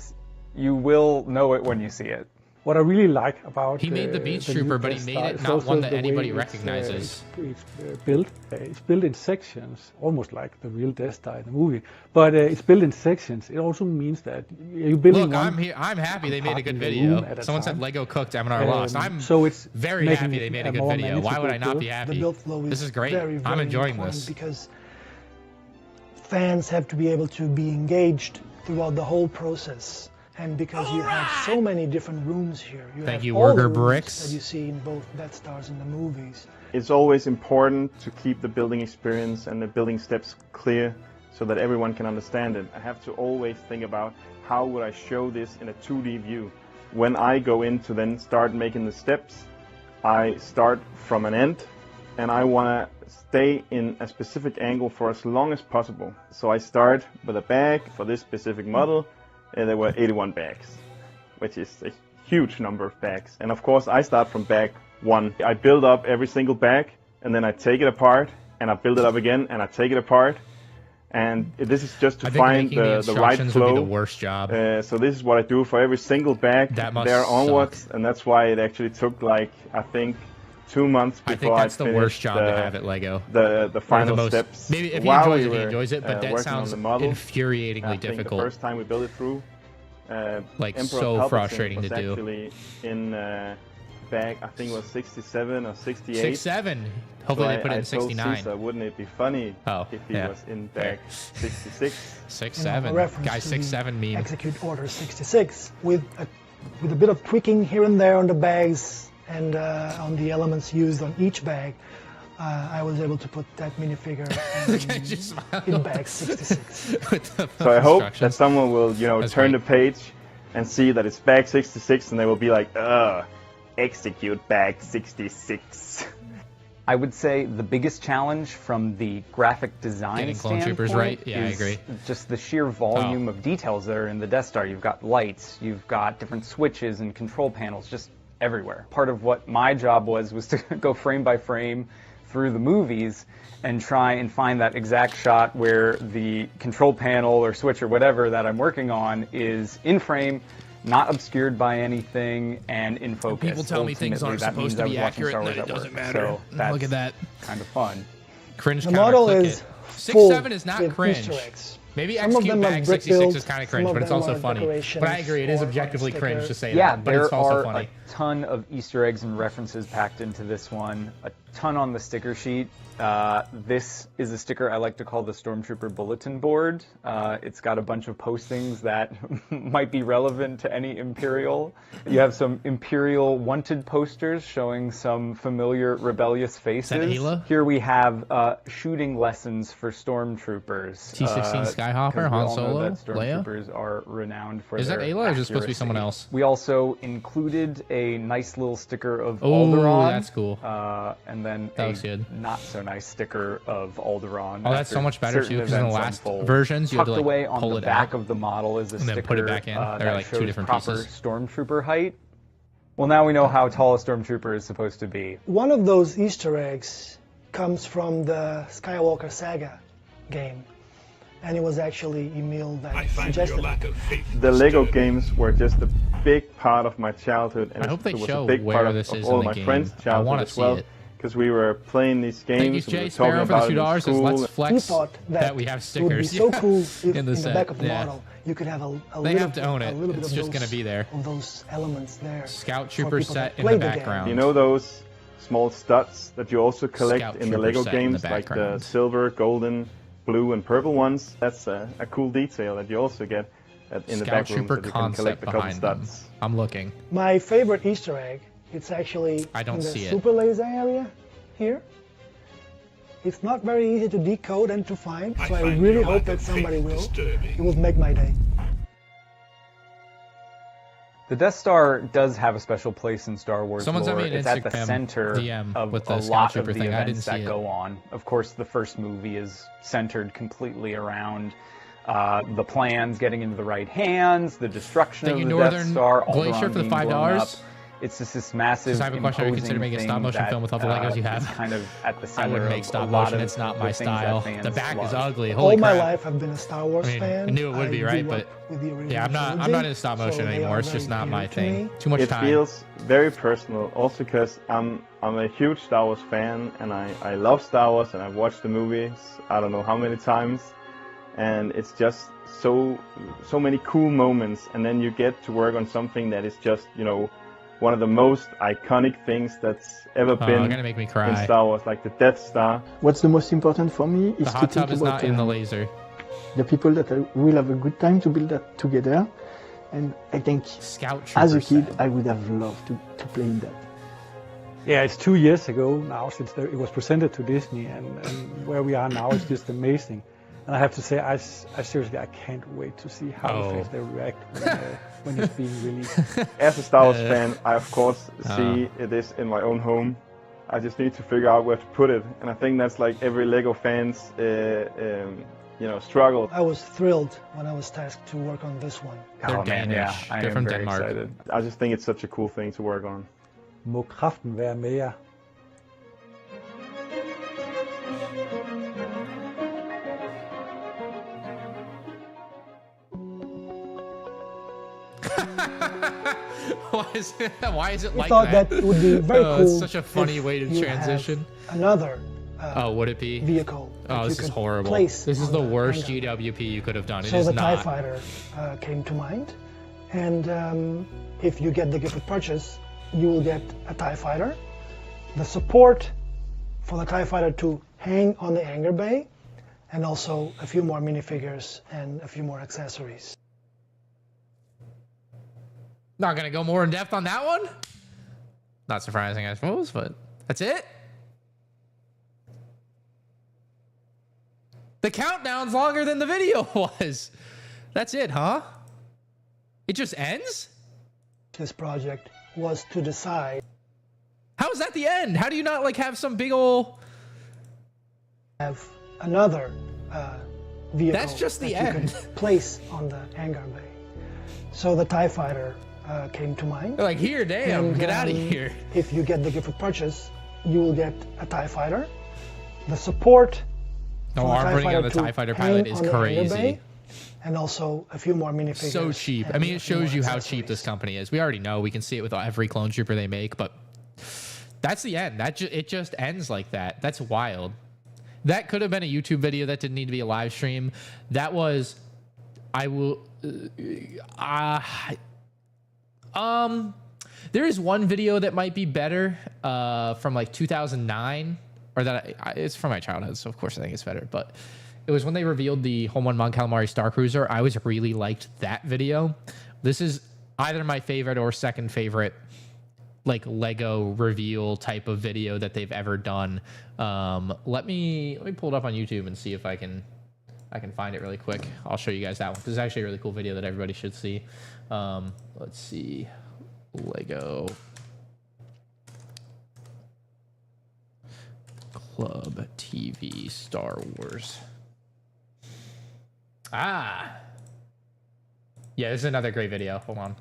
you will know it when you see it. What I really like about he made the Beach Trooper, but he made it not one that anybody recognizes. It's built. It's built in sections, almost like the real Death Star in the movie. But it's built in sections. It also means that you're building. Look, I'm here. I'm happy they made a good video. Someone said Lego cooked, MandR lost. I'm so it's very happy they made a good video. Why would I not be happy? The build flow this is great. Very, very I'm enjoying this because fans have to be able to be engaged throughout the whole process. And because you have so many different rooms here, you have all the rooms that you see in both Death Stars in the movies. It's always important to keep the building experience and the building steps clear so that everyone can understand it. I have to always think about how would I show this in a 2D view. When I go in to then start making the steps, I start from an end and I want to stay in a specific angle for as long as possible. So I start with a bag for this specific model. And there were 81 bags, which is a huge number of bags. And of course, I start from bag 1. I build up every single bag, and then I take it apart, and I build it up again, and I take it apart. And this is just to find the right flow. Would be the worst job. So this is what I do for every single bag there onwards, and that's why it actually took like, I think, 2 months before I think that's the worst job to have at Lego. The final steps. Maybe if he enjoys it, he enjoys it, but that sounds infuriatingly difficult. The first time we built it through, like Emperor so Palpatine frustrating to was do. Actually in bag, I think it was 67 or 68. 67. Hopefully they put it in 69. Caesar, wouldn't it be funny if he was in bag 66? 67. Guy 67 meme. Execute order 66 with a bit of tweaking here and there on the bags and on the elements used on each bag. I was able to put that minifigure in bag 66. So I hope that someone will, turn the page and see that it's bag 66, and they will be like, execute bag 66. I would say the biggest challenge from the graphic design standpoint is just the sheer volume of details that are in the Death Star. You've got lights, you've got different switches and control panels just everywhere. Part of what my job was to go frame by frame through the movies and try and find that exact shot where the control panel or switch or whatever that I'm working on is in frame, not obscured by anything, and in focus. People tell me things aren't supposed to be accurate, and that it doesn't matter. So that's look at that. Kind of fun. Cringe. The model is 67 is not cringe. Maybe Execute Bag 66 is kind of cringe, but it's also funny. But I agree, it is objectively cringe to say that. But it's also funny. A ton of Easter eggs and references packed into this one. A ton on the sticker sheet. This is a sticker I like to call the Stormtrooper Bulletin Board. It's got a bunch of postings that might be relevant to any Imperial. You have some Imperial wanted posters showing some familiar rebellious faces. Here we have shooting lessons for Stormtroopers. T-16 Skyhopper, Han Solo, Stormtroopers are renowned for Is that Ayla, or is it supposed to be someone else? We also included a nice little sticker of Alderaan. Oh, that's cool. And then that looks good. Not so nice sticker of Alderaan. Oh, that's so much better too, because in the last versions you had to like away pull on the back of the model is a and sticker then put it back in. They're like two different proper pieces. Stormtrooper height. Well, now we know how tall a Stormtrooper is supposed to be. One of those Easter eggs comes from the Skywalker Saga game, and it was actually Emil that suggested your lack of faith the Lego games were just a big part of my childhood, and I hope they it was show a big where part this of is all in the my game. friends' childhood as well. Because we were playing these games, Thank you, we were Jay talking Sparrow, for about the $2. it in school. Let's flex that we have it would be stickers. so cool if in in the the back of the model you could have a they little have to own it. little bit It's of just those, going to be there. of those elements there. Scout Trooper set in play the the game. background. You know those small studs that you also collect Scout in the Trooper Lego set in games, the like the background. silver, golden, blue, and purple ones? That's a cool detail that you also get in the back room, that you can collect a couple studs. I'm looking. My favorite Easter egg, it's actually I don't in the see it. super laser area here. It's not very easy to decode and to find, so I really hope that somebody will. It will make my day. The Death Star does have a special place in Star Wars Someone lore. sent me an It's at the Instagram center DM of with the a Scout lot of Trooper the thing. I events didn't see that it. go on. Of course, the first movie is centered completely around the plans getting into the right hands, the destruction of the Death Star, Glacier Alderaan for the being blown up. $5. It's just this massive, I have a question. Are you consider making a stop motion film with all the Legos you have? Kind of at the center I wouldn't make stop motion. It's not my style. The back is ugly. All my life I've been a Star Wars fan. I knew it would be, right? But yeah, I'm not into stop motion anymore. It's just not my thing. Too much time. It feels very personal, also because I'm a huge Star Wars fan, and I love Star Wars, and I've watched the movies I don't know how many times, and it's just so many cool moments, and then you get to work on something that is just, one of the most iconic things that's ever been gonna make me cry. in Star Wars, like the Death Star. What's the most important for me is the hot to think tub is about not in the laser. the people that will have a good time to build that together. And I think Scout as a Trooper kid, set. I would have loved to play in that. Yeah, it's 2 years ago now since it was presented to Disney, and where we are now is just amazing. And I have to say, I seriously, I can't wait to see how the fans they react when it's being released. As a Star Wars fan, I of course see this in my own home. I just need to figure out where to put it, and I think that's like every Lego fan's struggle. I was thrilled when I was tasked to work on this one. They're Danish. They're from Denmark. Excited. I just think it's such a cool thing to work on. Må kraften være med jer. Why is it like thought that would be very cool. It's such a funny way to transition. Another would it be vehicle? Oh, this is horrible. This is the worst GWP you could have done. It is so the not. TIE Fighter came to mind, and if you get the gift of purchase, you will get a TIE Fighter, the support for the TIE Fighter to hang on the hangar bay, and also a few more minifigures and a few more accessories. Not gonna go more in depth on that one. Not surprising, I suppose, but that's it. The countdown's longer than the video was. That's it, huh? It just ends? This project was to decide. How is that the end? How do you not like have some big ol' have another vehicle? That's just the that end. You can place on the hangar bay. So the TIE Fighter came to mind. They're like, here, damn, and, get out of here. If you get the gift of purchase, you will get a TIE Fighter, the support. No, arm putting on the TIE Fighter pilot is crazy. And also a few more minifigures. So cheap. I mean, it shows you how cheap this company is. We already know. We can see it with every clone trooper they make, but that's the end. It just ends like that. That's wild. That could have been a YouTube video. That didn't need to be a live stream. That was, there is one video that might be better from like 2009, or that it's from my childhood, so of course I think it's better, but it was when they revealed the Home 1 Mon Calamari Star Cruiser. I always really liked that video. This is either my favorite or second favorite like Lego reveal type of video that they've ever done. Let me pull it up on YouTube and see if I can find it really quick. I'll show you guys that one. This is actually a really cool video that everybody should see. Let's see. Lego Club TV Star Wars. Yeah, this is another great video. Hold on.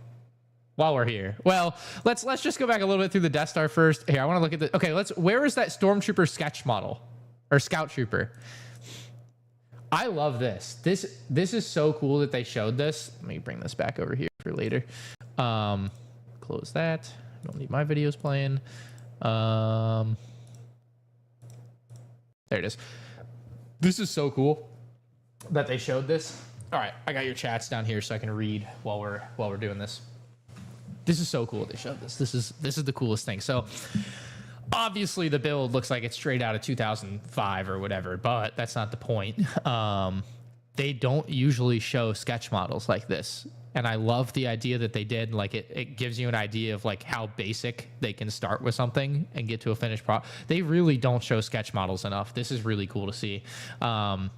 While we're here, well, let's just go back a little bit through the Death Star first. Here, I want to look at the. Okay, where is that Stormtrooper sketch model or Scout Trooper? I love this. This is so cool that they showed this. Let me bring this back over here for later. Close that. Don't need my videos playing. There it is. This is so cool that they showed this. All right, I got your chats down here so I can read while we're doing this. This is so cool they showed this. This is the coolest thing. So obviously the build looks like it's straight out of 2005 or whatever, but that's not the point. They don't usually show sketch models like this. And I love the idea that they did. Like it gives you an idea of like how basic they can start with something and get to a finished product. They really don't show sketch models enough. This is really cool to see. Got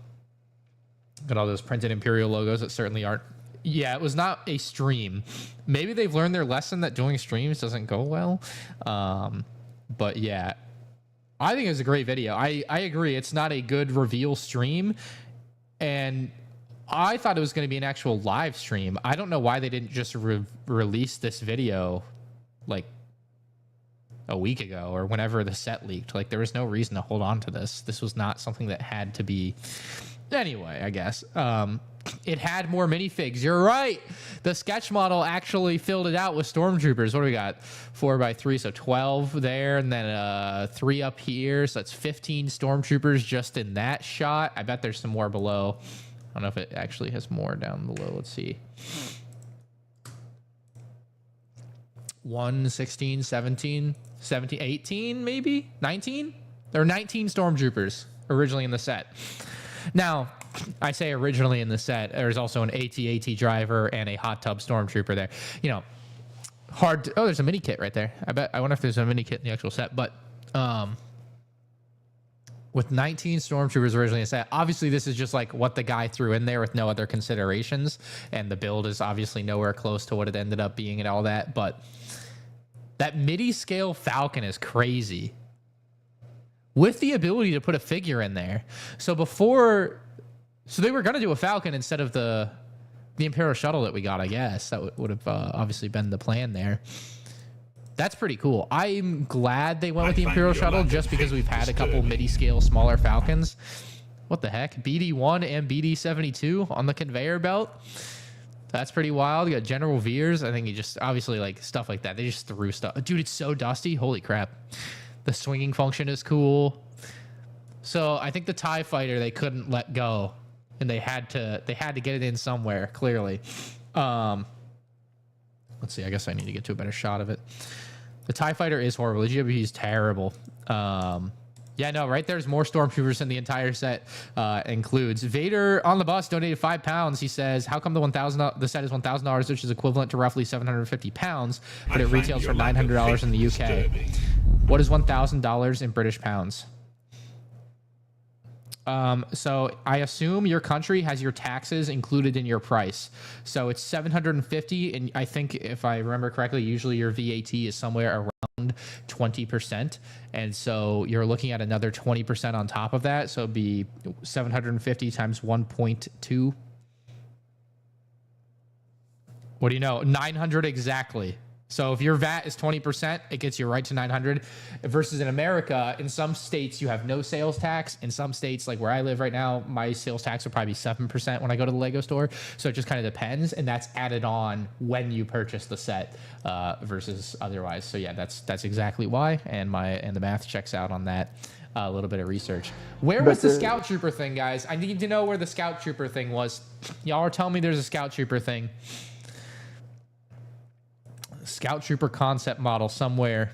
all those printed Imperial logos that certainly aren't. Yeah, it was not a stream. Maybe they've learned their lesson that doing streams doesn't go well. But yeah, I think it was a great video. I agree. It's not a good reveal stream. And I thought it was going to be an actual live stream. I don't know why they didn't just release this video like a week ago or whenever the set leaked. Like there was no reason to hold on to this. This was not something that had to be. Anyway, I guess. It had more minifigs. You're right. The sketch model actually filled it out with stormtroopers. What do we got? 4x3, so 12 there, and then 3 up here. So that's 15 stormtroopers just in that shot. I bet there's some more below. I don't know if it actually has more down below. Let's see. 1, 16, 17, 18, maybe? 19? There are 19 stormtroopers originally in the set. Now, I say originally in the set, there's also an AT-AT driver and a hot tub stormtrooper there. You know, hard to, oh, there's a mini kit right there. I wonder if there's a mini kit in the actual set. But with 19 stormtroopers originally in the set, obviously this is just like what the guy threw in there with no other considerations. And the build is obviously nowhere close to what it ended up being and all that. But that midi-scale Falcon is crazy. With the ability to put a figure in there. So they were going to do a Falcon instead of the Imperial Shuttle that we got, I guess. That would have obviously been the plan there. That's pretty cool. I'm glad they went with the Imperial Shuttle just because we've had a couple midi-scale smaller Falcons. What the heck? BD-1 and BD-72 on the conveyor belt. That's pretty wild. You got General Veers. I think he just, obviously, like, stuff like that. They just threw stuff. Dude, it's so dusty. Holy crap. The swinging function is cool. So I think the TIE Fighter, they couldn't let go. And they had to get it in somewhere, clearly. Let's see. I guess I need to get to a better shot of it. The TIE Fighter is horrible. The GWP is terrible. Yeah, no, right there's more Stormtroopers than the entire set includes. Vader on the bus donated £5. He says, how come the set is $1,000, which is equivalent to roughly 750 pounds, but it retails for $900 in the UK? What is $1,000 in British pounds? So I assume your country has your taxes included in your price. So it's 750, and I think if I remember correctly, usually your VAT is somewhere around 20%. And so you're looking at another 20% on top of that. So it'd be 750 times 1.2. What do you know? 900 exactly. So if your VAT is 20%, it gets you right to 900. Versus in America, in some states, you have no sales tax. In some states, like where I live right now, my sales tax would probably be 7% when I go to the Lego store. So it just kind of depends. And that's added on when you purchase the set versus otherwise. So yeah, that's exactly why. And the math checks out on that. A little bit of research. Where was the Scout Trooper thing, guys? I need to know where the Scout Trooper thing was. Y'all are telling me there's a Scout Trooper thing. Scout Trooper concept model somewhere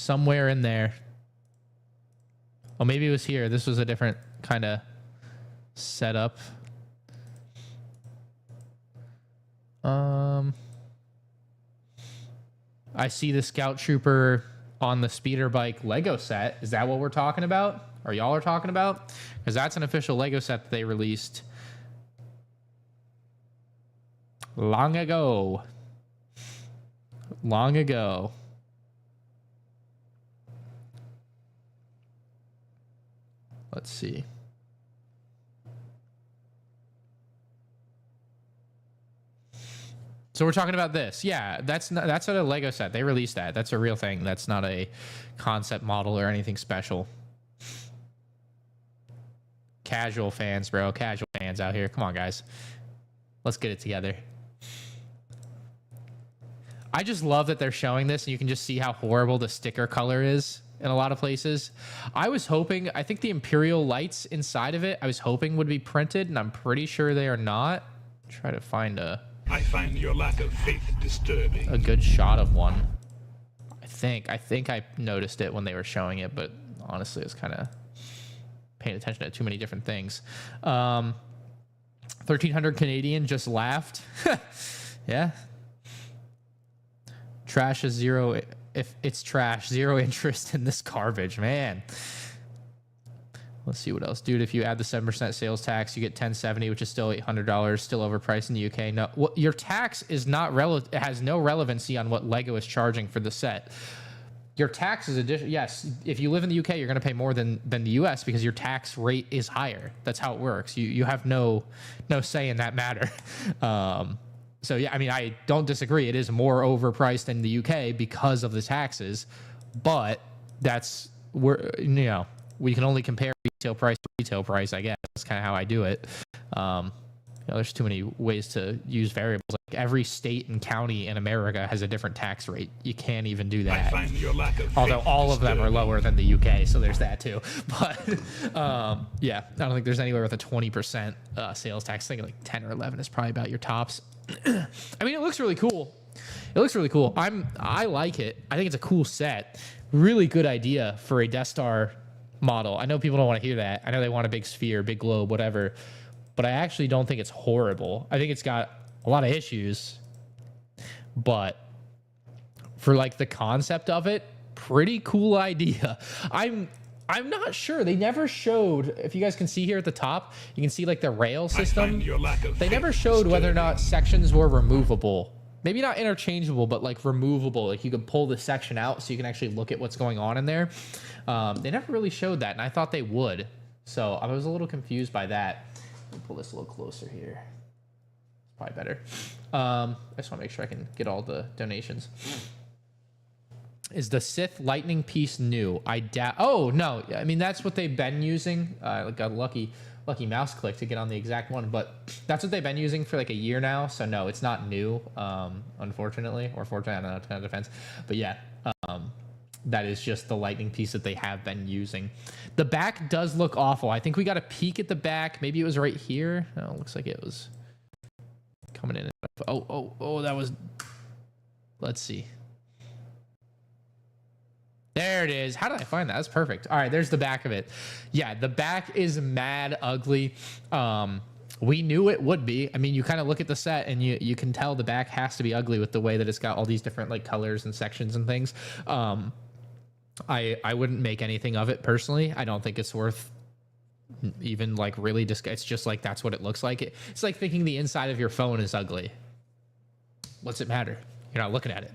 in there. Oh, maybe it was here. This was a different kind of setup. I see the Scout Trooper on the speeder bike Lego set. Is that what we're talking about? Or y'all are talking about? Because that's an official Lego set that they released long ago. Let's see. So we're talking about this. Yeah, that's not a Lego set. They released that. That's a real thing. That's not a concept model or anything special. Casual fans, bro. Casual fans out here. Come on, guys. Let's get it together. I just love that they're showing this, and you can just see how horrible the sticker color is in a lot of places. I think the Imperial lights inside of it, I was hoping would be printed, and I'm pretty sure they are not. Try to find I find your lack of faith disturbing. A good shot of one. I think I noticed it when they were showing it, but honestly, it's kind of paying attention to too many different things. 1300 Canadian just laughed. Yeah. Trash is zero. If it's trash, zero interest in this garbage, man. Let's see what else, dude. If you add the 7% sales tax, you get $1,070, which is still $800, still overpriced in the UK. No, well, your tax is not it has no relevancy on what Lego is charging for the set. Your tax is additional. Yes, if you live in the UK, you're going to pay more than the US because your tax rate is higher. That's how it works. You have no say in that matter. So yeah, I mean, I don't disagree. It is more overpriced in the UK because of the taxes, but we can only compare retail price to retail price, I guess. That's kind of how I do it. There's too many ways to use variables. Like every state and county in America has a different tax rate. You can't even do that. Although all of them are lower than the UK, so there's that too. But yeah, I don't think there's anywhere with a 20% sales tax. I think like 10 or 11 is probably about your tops. I mean, it looks really cool. I like it. I think it's a cool set. Really good idea for a Death Star model. I know people don't want to hear that. I know they want a big sphere, big globe, whatever. But I actually don't think it's horrible. I think it's got a lot of issues. But for like the concept of it, pretty cool idea. I'm not sure. They never showed, if you guys can see here at the top, you can see like the rail system. They never showed whether or not sections were removable. Maybe not interchangeable, but like removable. Like you could pull the section out so you can actually look at what's going on in there. They never really showed that, and I thought they would. So I was a little confused by that. Let me pull this a little closer here. Probably better. I just want to make sure I can get all the donations. Is the Sith lightning piece new? I doubt. Oh no, I mean that's what they've been using. Like a lucky mouse click to get on the exact one, but that's what they've been using for like a year now. So no, it's not new, unfortunately, or fortunately, I don't know, kind of defense. But yeah, that is just the lightning piece that they have been using. The back does look awful. I think we got a peek at the back. Maybe it was right here. No, it looks like it was coming in. Oh, that was. Let's see. There it is. How did I find that? That's perfect. All right, there's the back of it. Yeah, the back is mad ugly. We knew it would be. I mean, you kind of look at the set and you can tell the back has to be ugly with the way that it's got all these different like colors and sections and things. I wouldn't make anything of it personally. I don't think it's worth even like really it's just like that's what it looks like. It's like thinking the inside of your phone is ugly. What's it matter? You're not looking at it.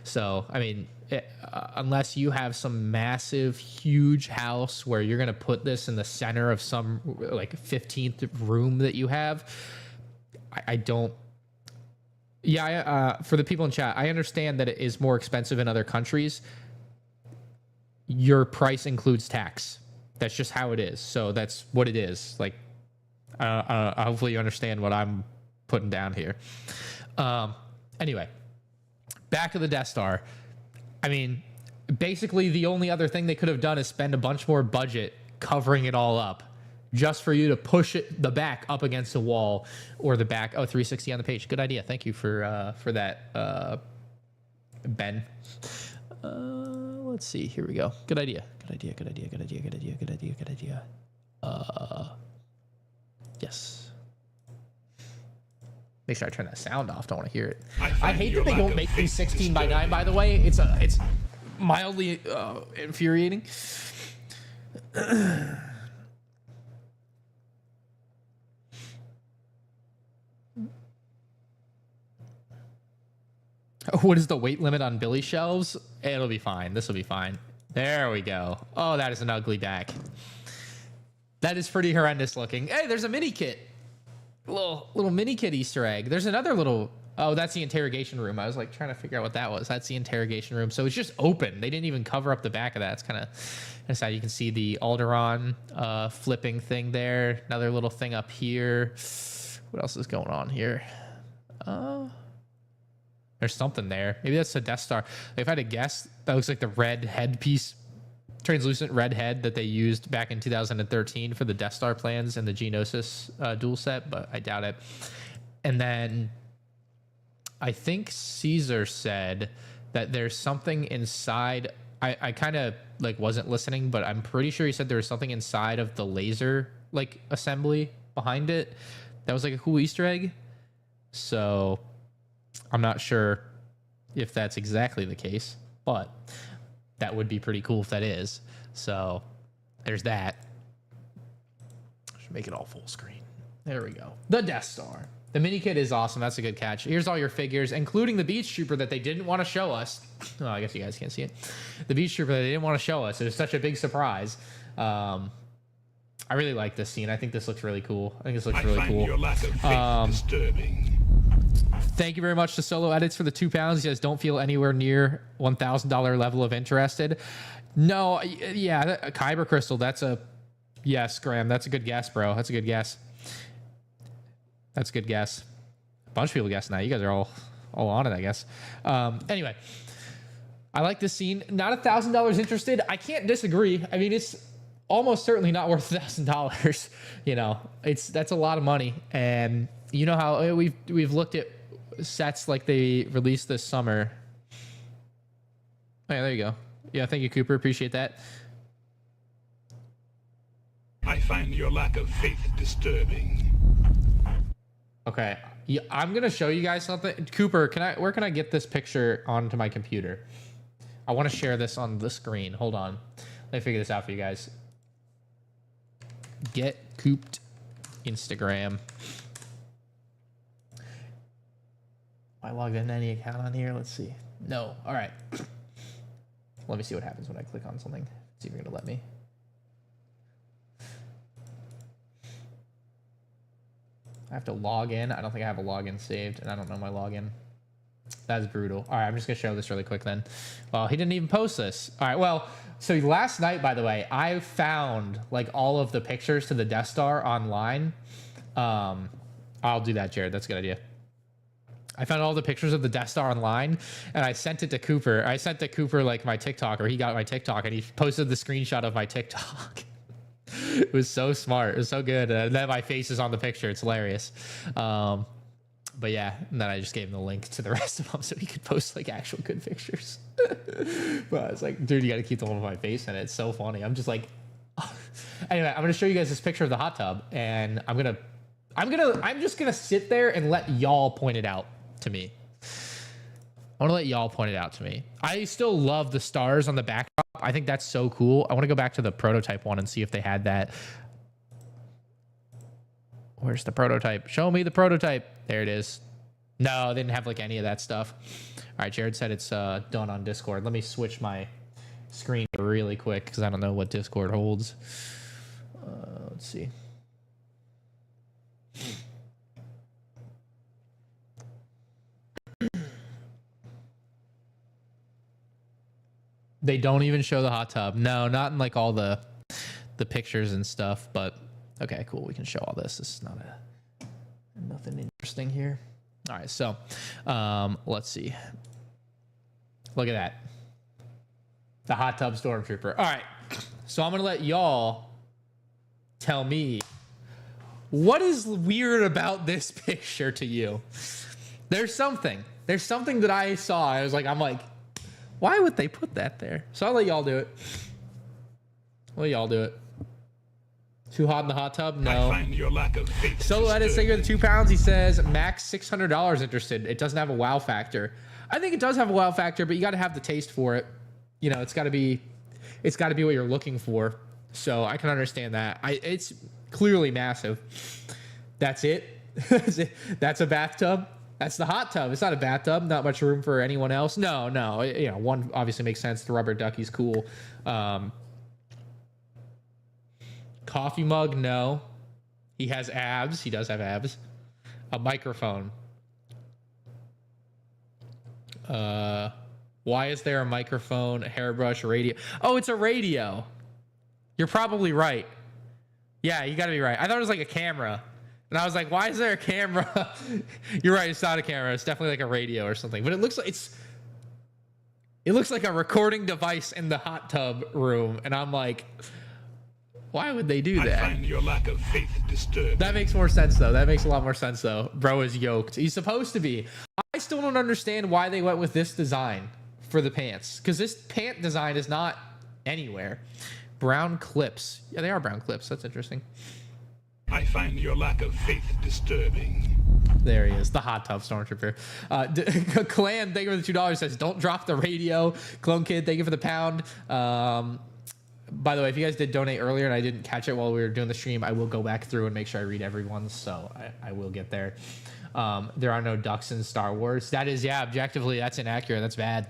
So, I mean, unless you have some massive, huge house where you're going to put this in the center of some like 15th room that you have, I don't. Yeah, for the people in chat, I understand that it is more expensive in other countries. Your price includes tax. That's just how it is. So that's what it is. Like, hopefully you understand what I'm putting down here. Anyway. Back of the Death Star. I mean, basically the only other thing they could have done is spend a bunch more budget covering it all up just for you to push the back up against the wall or the back. Oh, 360 on the page. Good idea. Thank you for that, Ben. Let's see. Here we go. Good idea. Yes. Make sure I turn that sound off. Don't want to hear it. I hate that they don't make these 16:9, by the way. It's mildly infuriating. What is the weight limit on Billy shelves? It'll be fine. This will be fine. There we go. Oh, that is an ugly back. That is pretty horrendous looking. Hey, there's a mini kit. Little mini kit Easter egg. There's another little. Oh, that's the interrogation room. I was like trying to figure out what that was. That's the interrogation room. So it's just open. They didn't even cover up the back of that. It's kind of sad. You can see the Alderaan flipping thing there. Another little thing up here. What else is going on here? There's something there. Maybe that's the Death Star. If I had to guess, that looks like the red headpiece. Translucent red head that they used back in 2013 for the Death Star plans and the Geonosis dual set, but I doubt it. And then I think Caesar said that there's something inside. I kind of like wasn't listening, but I'm pretty sure he said there was something inside of the laser like assembly behind it. That was like a cool Easter egg. So I'm not sure if that's exactly the case, but that would be pretty cool if that is. So there's that. Should make it all full screen. There we go. The Death Star. The mini kit is awesome. That's a good catch. Here's all your figures, including the Beach Trooper that they didn't want to show us. Oh, I guess you guys can't see it. The Beach Trooper that they didn't want to show us. It was such a big surprise. I really like this scene. I think this looks really cool. I think this looks really cool. Your lack of faith disturbing. Thank you very much to Solo Edits for the £2. You guys don't feel anywhere near $1,000 level of interested. No, yeah, Kyber Crystal, that's a... Yes, Graham, that's a good guess, bro. That's a good guess. That's a good guess. A bunch of people guessing that. You guys are all on it, I guess. Anyway, I like this scene. Not $1,000 interested. I can't disagree. I mean, it's almost certainly not worth $1,000. You know, that's a lot of money. And you know how we've looked at sets like they released this summer. Oh, yeah, there you go. Yeah, thank you, Cooper. Appreciate that. I find your lack of faith disturbing. Okay, yeah, I'm gonna show you guys something. Cooper, where can I get this picture onto my computer? I want to share this on the screen. Hold on, let me figure this out for you guys. Get Cooped Instagram. Am I logged in any account on here? Let's see. No. All right. Let me see what happens when I click on something. See if you're gonna let me. I have to log in. I don't think I have a login saved, and I don't know my login. That's brutal. All right, I'm just going to show this really quick then. Well, he didn't even post this. All right, well, so last night, by the way, I found like all of the pictures to the Death Star online. I'll do that, Jared. That's a good idea. I found all the pictures of the Death Star online, and I sent it to Cooper. I sent to Cooper like my TikTok, or he got my TikTok, and he posted the screenshot of my TikTok. It was so smart. It was so good. And then my face is on the picture. It's hilarious. But yeah, and then I just gave him the link to the rest of them so he could post like actual good pictures. But I was like, dude, you got to keep the one with my face in it. It's so funny. I'm just like, anyway, I'm gonna show you guys this picture of the hot tub, and I'm just gonna sit there and let y'all point it out to me. I want to let y'all point it out to me. I still love the stars on the backdrop. I think that's so cool. I want to go back to the prototype one and see if they had that. Where's the prototype? Show me the prototype. There it is. No, they didn't have like any of that stuff. All right, Jared said it's done on Discord. Let me switch my screen really quick because I don't know what Discord holds. Let's see. They don't even show the hot tub. No, not in like all the pictures and stuff, but okay, cool. We can show all this. This is not nothing interesting here. All right, so let's see. Look at that. The hot tub stormtrooper. All right, so I'm gonna let y'all tell me what is weird about this picture to you. There's something that I saw. I'm like, why would they put that there? So I'll let y'all do it. Too hot in the hot tub? No. I find your lack of faith. Solo Edit Singer, the 2 pounds, he says, max $600 interested. It doesn't have a wow factor. I think it does have a wow factor, but you got to have the taste for it. You know, it's got to be what you're looking for. So I can understand that. It's clearly massive. That's it. That's a bathtub. That's the hot tub. It's not a bathtub. Not much room for anyone else. No. You know, one obviously makes sense. The rubber ducky's cool. Coffee mug, no. He has abs. He does have abs. A microphone. Why is there a microphone, a hairbrush, a radio? Oh, it's a radio. You're probably right. Yeah, you gotta be right. I thought it was like a camera. And I was like, why is there a camera? You're right, it's not a camera. It's definitely like a radio or something. But it looks like a recording device in the hot tub room. And I'm like, why would they do that? I find your lack of faith disturbing. That makes more sense, though. That makes a lot more sense, though. Bro is yoked. He's supposed to be. I still don't understand why they went with this design for the pants. Because this pant design is not anywhere. Brown clips. Yeah, they are brown clips. That's interesting. I find your lack of faith disturbing. There he is, the hot tub stormtrooper. Clan, thank you for the $2. Says, don't drop the radio. Clone Kid, thank you for the pound. By the way, if you guys did donate earlier and I didn't catch it while we were doing the stream, I will go back through and make sure I read everyone's, so I will get there. There are no ducks in Star Wars. That is, yeah, objectively, that's inaccurate. That's bad.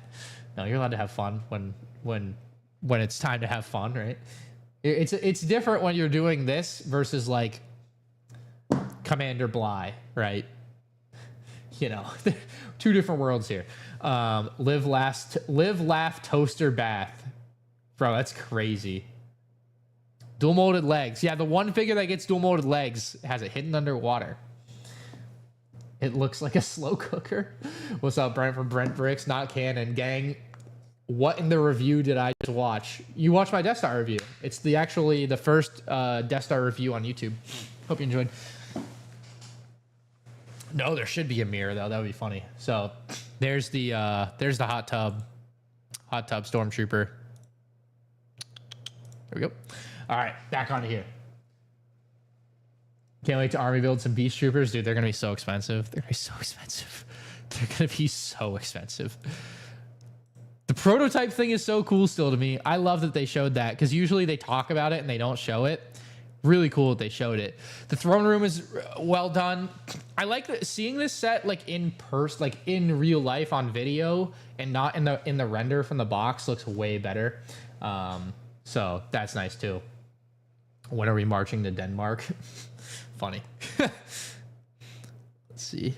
No, you're allowed to have fun when it's time to have fun, right? It's different when you're doing this versus like Commander Bly, right? You know, two different worlds here. Live, laugh, toaster, bath. Bro, that's crazy. Dual molded legs. Yeah, the one figure that gets dual molded legs has it hidden underwater. It looks like a slow cooker. What's up, Brent from Brent Bricks? Not canon. Gang, what in the review did I just watch? You watched my Death Star review. It's the first Death Star review on YouTube. Hope you enjoyed. No, there should be a mirror, though. That would be funny. So there's the hot tub stormtrooper. There we go. All right, back onto here. Can't wait to army build some beast troopers. Dude, they're going to be so expensive. They're going to be so expensive. The prototype thing is so cool still to me. I love that they showed that because usually they talk about it and they don't show it. Really cool that they showed it. The throne room is well done. I like seeing this set like in person, like in real life on video and not in the render from the box looks way better. So that's nice too. When are we marching to Denmark? Funny. Let's see.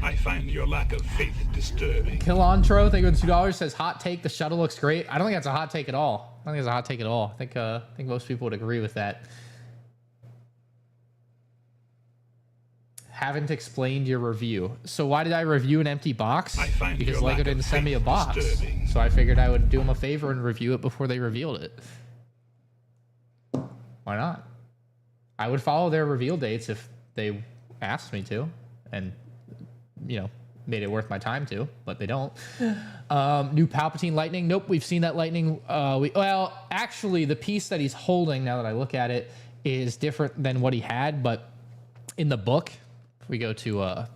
I find your lack of faith disturbing. Kilantro, thank you for $2, says hot take, the shuttle looks great. I don't think that's a hot take at all. I don't think it's a hot take at all. I think most people would agree with that. Haven't explained your review. So why did I review an empty box? Because LEGO didn't send me a box. Disturbing. So I figured I would do them a favor and review it before they revealed it. Why not? I would follow their reveal dates if they asked me to, and you know, made it worth my time to, but they don't. New Palpatine Lightning. Nope, we've seen that Lightning. Well, actually, the piece that he's holding, now that I look at it, is different than what he had, but in the book, if we go to,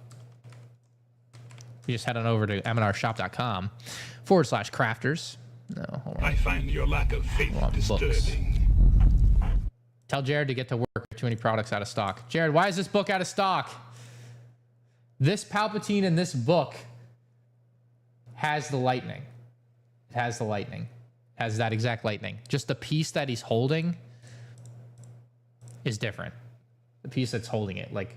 we just head on over to MandRshop.com/crafters. No, hold on. I find your lack of faith disturbing. Books. Tell Jared to get to work. Too many products out of stock. Jared, why is this book out of stock? This Palpatine in this book has the lightning. It has the lightning. It has that exact lightning. Just the piece that he's holding is different. The piece that's holding it, like,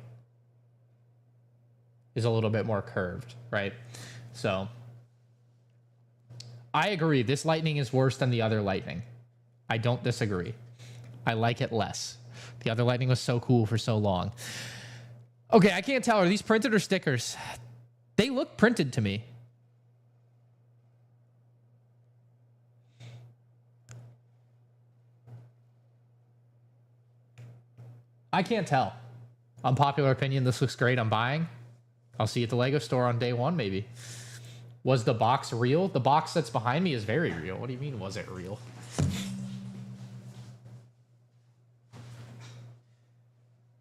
is a little bit more curved, right? So, I agree. This lightning is worse than the other lightning. I don't disagree. I like it less. The other lightning was so cool for so long. Okay, I can't tell. Are these printed or stickers? They look printed to me. I can't tell. Unpopular opinion, this looks great. I'm buying. I'll see you at the LEGO store on day one, maybe. Was the box real? The box that's behind me is very real. What do you mean, was it real?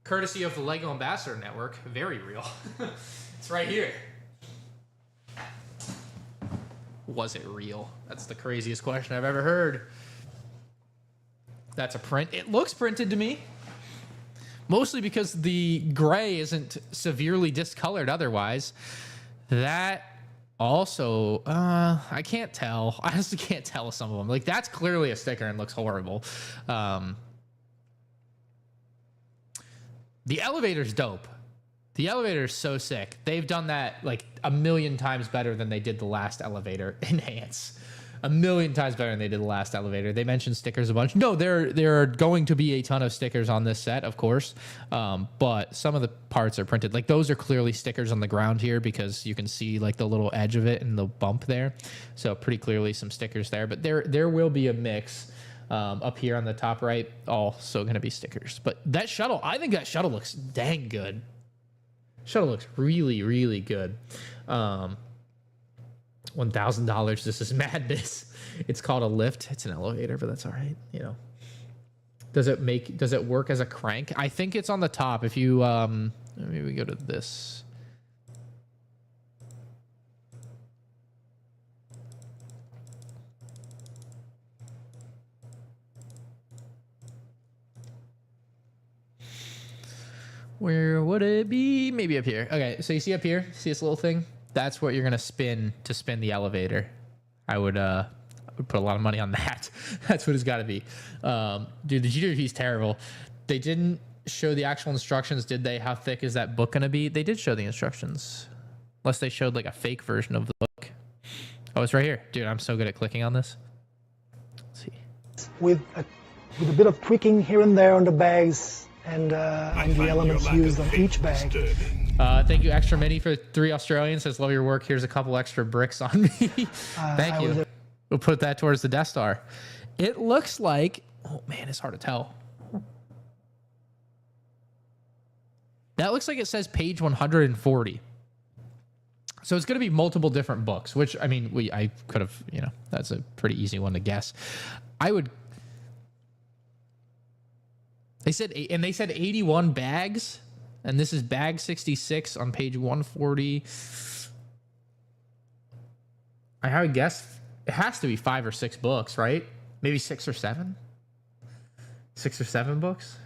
Courtesy of the LEGO Ambassador Network, very real. It's right here. Was it real? That's the craziest question I've ever heard. That's a print. It looks printed to me. Mostly because the gray isn't severely discolored otherwise. That also, I can't tell. I honestly can't tell some of them. Like, that's clearly a sticker and looks horrible. The elevator's dope. The elevator's so sick. They've done that like 1,000,000 times better than they did the last elevator. Enhance. 1,000,000 times better than they did the last elevator. They mentioned stickers a bunch. No, there are going to be a ton of stickers on this set, of course. But some of the parts are printed. Like, those are clearly stickers on the ground here because you can see like the little edge of it and the bump there. So pretty clearly some stickers there. But there will be a mix. Up here on the top right, also going to be stickers. But that shuttle, I think that shuttle looks dang good. Shuttle looks really, really good. $1,000. This is madness. It's called a lift. It's an elevator, but that's all right. You know. Does it work as a crank? I think it's on the top. If you maybe we go to this. Where would it be? Maybe up here. Okay, so you see up here? See this little thing? That's what you're gonna spin to spin the elevator. I would put a lot of money on that. That's what it's got to be. Dude, the GWP is terrible. They didn't show the actual instructions, did they? How thick is that book gonna be? They did show the instructions, unless they showed like a fake version of the book. Oh, it's right here, dude. I'm so good at clicking on this. Let's see. With a bit of tweaking here and there on the bags. And on the elements used on each bag. Thank you, Extra Mini, for 3 Australians. Says, love your work. Here's a couple extra bricks on me. Thank you. We'll put that towards the Death Star. It looks like... Oh, man, it's hard to tell. That looks like it says page 140. So it's going to be multiple different books, which, I mean, I could have, you know, that's a pretty easy one to guess. I would... They said 81 bags, and this is bag 66 on page 140. I would guess it has to be 5 or 6 books, right? Maybe 6 or 7? 6 or 7 books?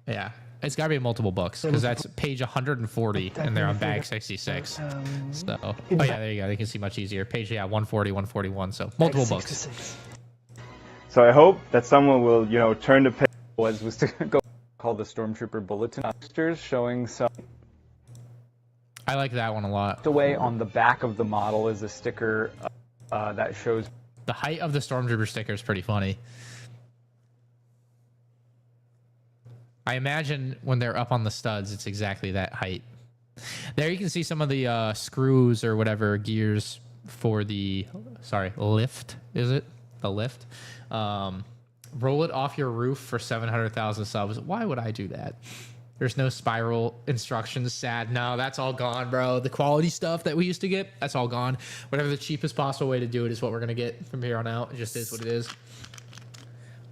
Yeah. It's got to be multiple books because that's page 140 and they're on bag 66. So, oh yeah, there you go. You can see much easier. Page 140, 141. So multiple books. So I hope that someone will, you know, turn the page as we go. called the Stormtrooper Bulletin posters showing some. I like that one a lot. Away on the back of the model is a sticker that shows the height of the Stormtrooper sticker is pretty funny. I imagine when they're up on the studs, it's exactly that height. There you can see some of the screws or whatever gears for the, lift, is it? The lift. Roll it off your roof for 700,000 subs. Why would I do that? There's no spiral instructions. Sad. No, that's all gone, bro. The quality stuff that we used to get, that's all gone. Whatever the cheapest possible way to do it is what we're going to get from here on out. It just is what it is.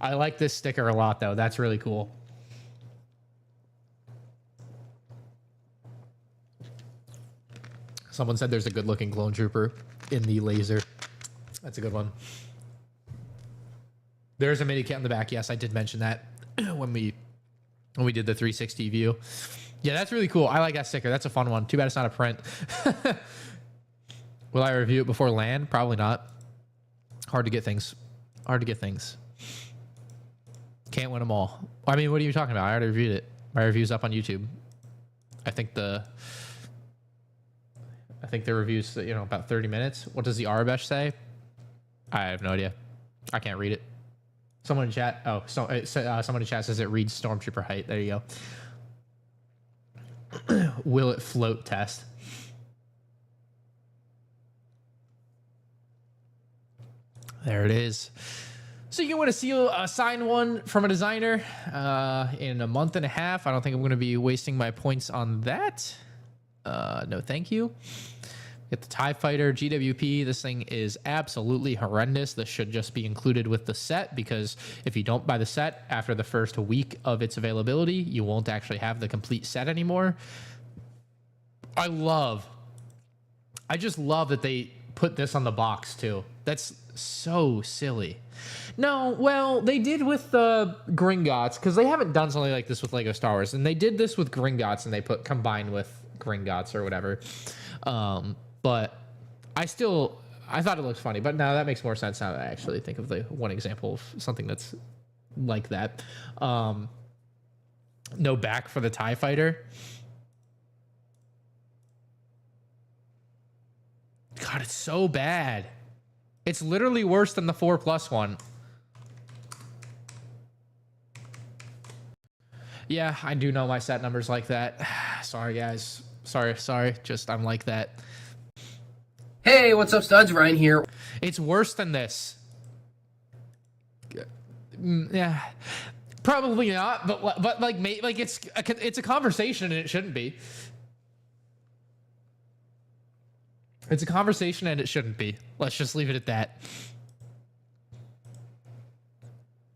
I like this sticker a lot, though. That's really cool. Someone said there's a good-looking clone trooper in the laser. That's a good one. There's a mini kit in the back. Yes, I did mention that when we did the 360 view. Yeah, that's really cool. I like that sticker. That's a fun one. Too bad it's not a print. Will I review it before LAN? Probably not. Hard to get things. Hard to get things. Can't win them all. I mean, what are you talking about? I already reviewed it. My review's up on YouTube. I think the review's, about 30 minutes. What does the Arabesh say? I have no idea. I can't read it. Someone in chat. Oh, someone in chat says it reads Stormtrooper height. There you go. Will it float test? There it is. So you can win a signed one from a designer in a month and a half. I don't think I'm going to be wasting my points on that. No, thank you. Get the TIE Fighter GWP. This thing is absolutely horrendous. This should just be included with the set, because if you don't buy the set after the first week of its availability, you won't actually have the complete set anymore. I just love that they put this on the box too. That's so silly. No, well, they did with the Gringotts, because they haven't done something like this with Lego Star Wars, and they did this with Gringotts, and they put combined with Gringotts or whatever. But I thought it looked funny, but now that makes more sense now that I actually think of the one example of something that's like that. No back for the TIE Fighter. God, it's so bad. It's literally worse than the 4+ one. Yeah, I do know my set numbers like that. Sorry, guys. Sorry. Just, I'm like that. Hey, what's up, studs? Ryan here. It's worse than this. Yeah, probably not. But like it's a conversation, and it shouldn't be. It's a conversation, and it shouldn't be. Let's just leave it at that.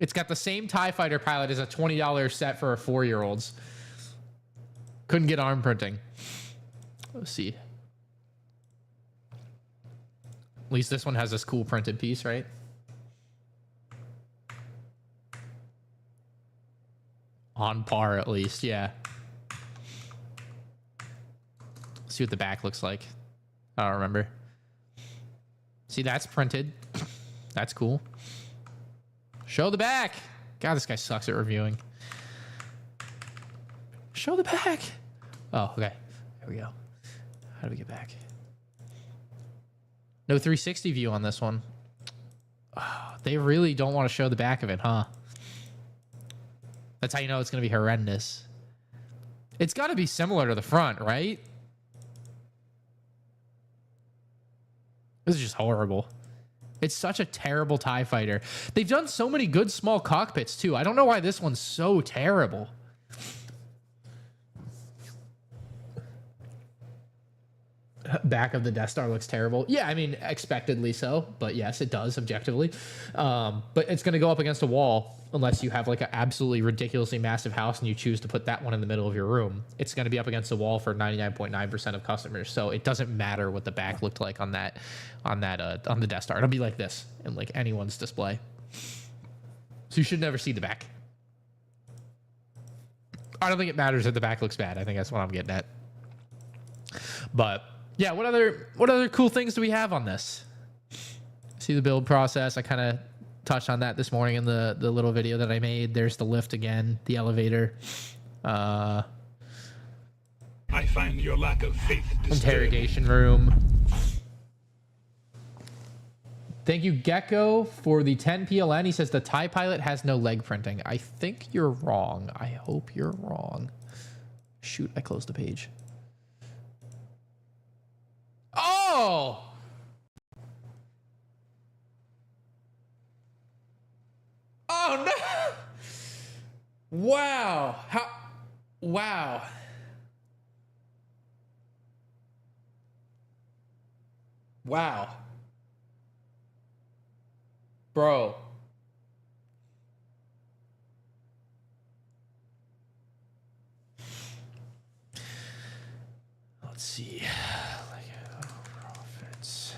It's got the same TIE Fighter pilot as a $20 set for a 4-year-old's. Couldn't get arm printing. Let's see. At least this one has this cool printed piece, right? On par, at least, yeah. Let's see what the back looks like. I don't remember. See, that's printed. That's cool. Show the back. God, this guy sucks at reviewing. Show the back. Oh, okay. There we go. How do we get back? No 360 view on this one. Oh, they really don't want to show the back of it, huh? That's how you know it's going to be horrendous. It's got to be similar to the front, right? This is just horrible. It's such a terrible TIE Fighter. They've done so many good small cockpits, too. I don't know why this one's so terrible. Back of the Death Star looks terrible. Yeah, I mean, expectedly so, but yes, it does objectively. But it's going to go up against a wall unless you have like an absolutely ridiculously massive house and you choose to put that one in the middle of your room. It's going to be up against the wall for 99.9% of customers. So it doesn't matter what the back looked like on the Death Star. It'll be like this in like anyone's display. So you should never see the back. I don't think it matters if the back looks bad. I think that's what I'm getting at. But yeah, what other cool things do we have on this? See the build process. I kind of touched on that this morning in the little video that I made. There's the lift again, the elevator. I find your lack of faith disturbing. Interrogation room. Thank you, Gecko, for the 10 PLN. He says the TIE pilot has no leg printing. I think you're wrong. I hope you're wrong. Shoot, I closed the page. Oh! Oh, no! Wow. How? Wow. Wow. Bro. Let's see. Profits.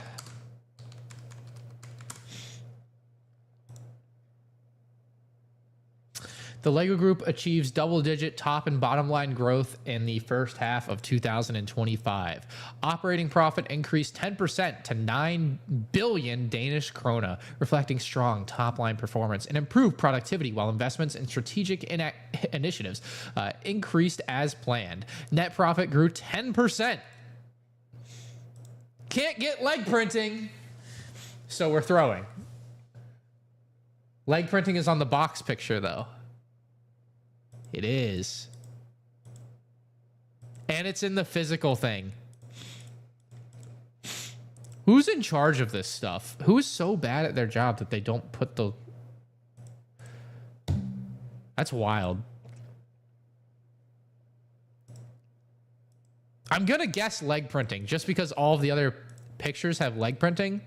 The LEGO Group achieves double-digit top and bottom line growth in the first half of 2025. Operating profit increased 10% to 9 billion Danish krone, reflecting strong top-line performance and improved productivity, while investments in strategic initiatives increased as planned. Net profit grew 10%. Can't get leg printing, so we're throwing. Leg printing is on the box picture, though. It is. And it's in the physical thing. Who's in charge of this stuff? Who is so bad at their job that they don't put the... That's wild. I'm going to guess leg printing just because all of the other pictures have leg printing.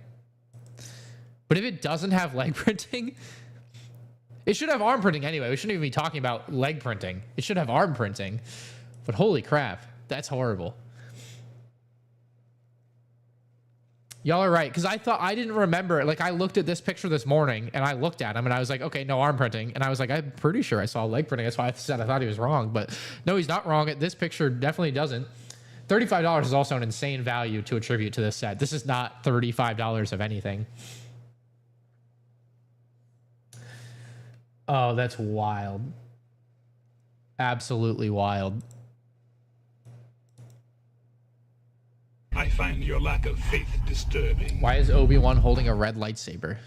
But if it doesn't have leg printing... It should have arm printing anyway. We shouldn't even be talking about leg printing. It should have arm printing. But holy crap, that's horrible. Y'all are right, because I didn't remember. Like, I looked at this picture this morning, and I looked at him, and I was like, okay, no arm printing. And I was like, I'm pretty sure I saw leg printing. That's why I said I thought he was wrong. But no, he's not wrong. This picture definitely doesn't. $35 is also an insane value to attribute to this set. This is not $35 of anything. Oh, that's wild. Absolutely wild. I find your lack of faith disturbing. Why is Obi-Wan holding a red lightsaber?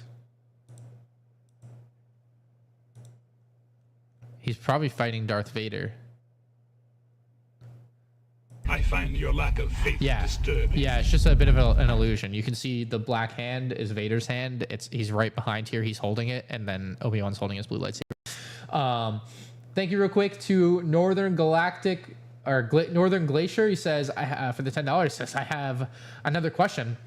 He's probably fighting Darth Vader. I find your lack of faith disturbing. Yeah, it's just a bit of an illusion. You can see the black hand is Vader's hand. He's right behind here. He's holding it, and then Obi-Wan's holding his blue lightsaber. Thank you real quick to Northern Galactic or Northern Glacier. He says, for the $10, he says, I have another question.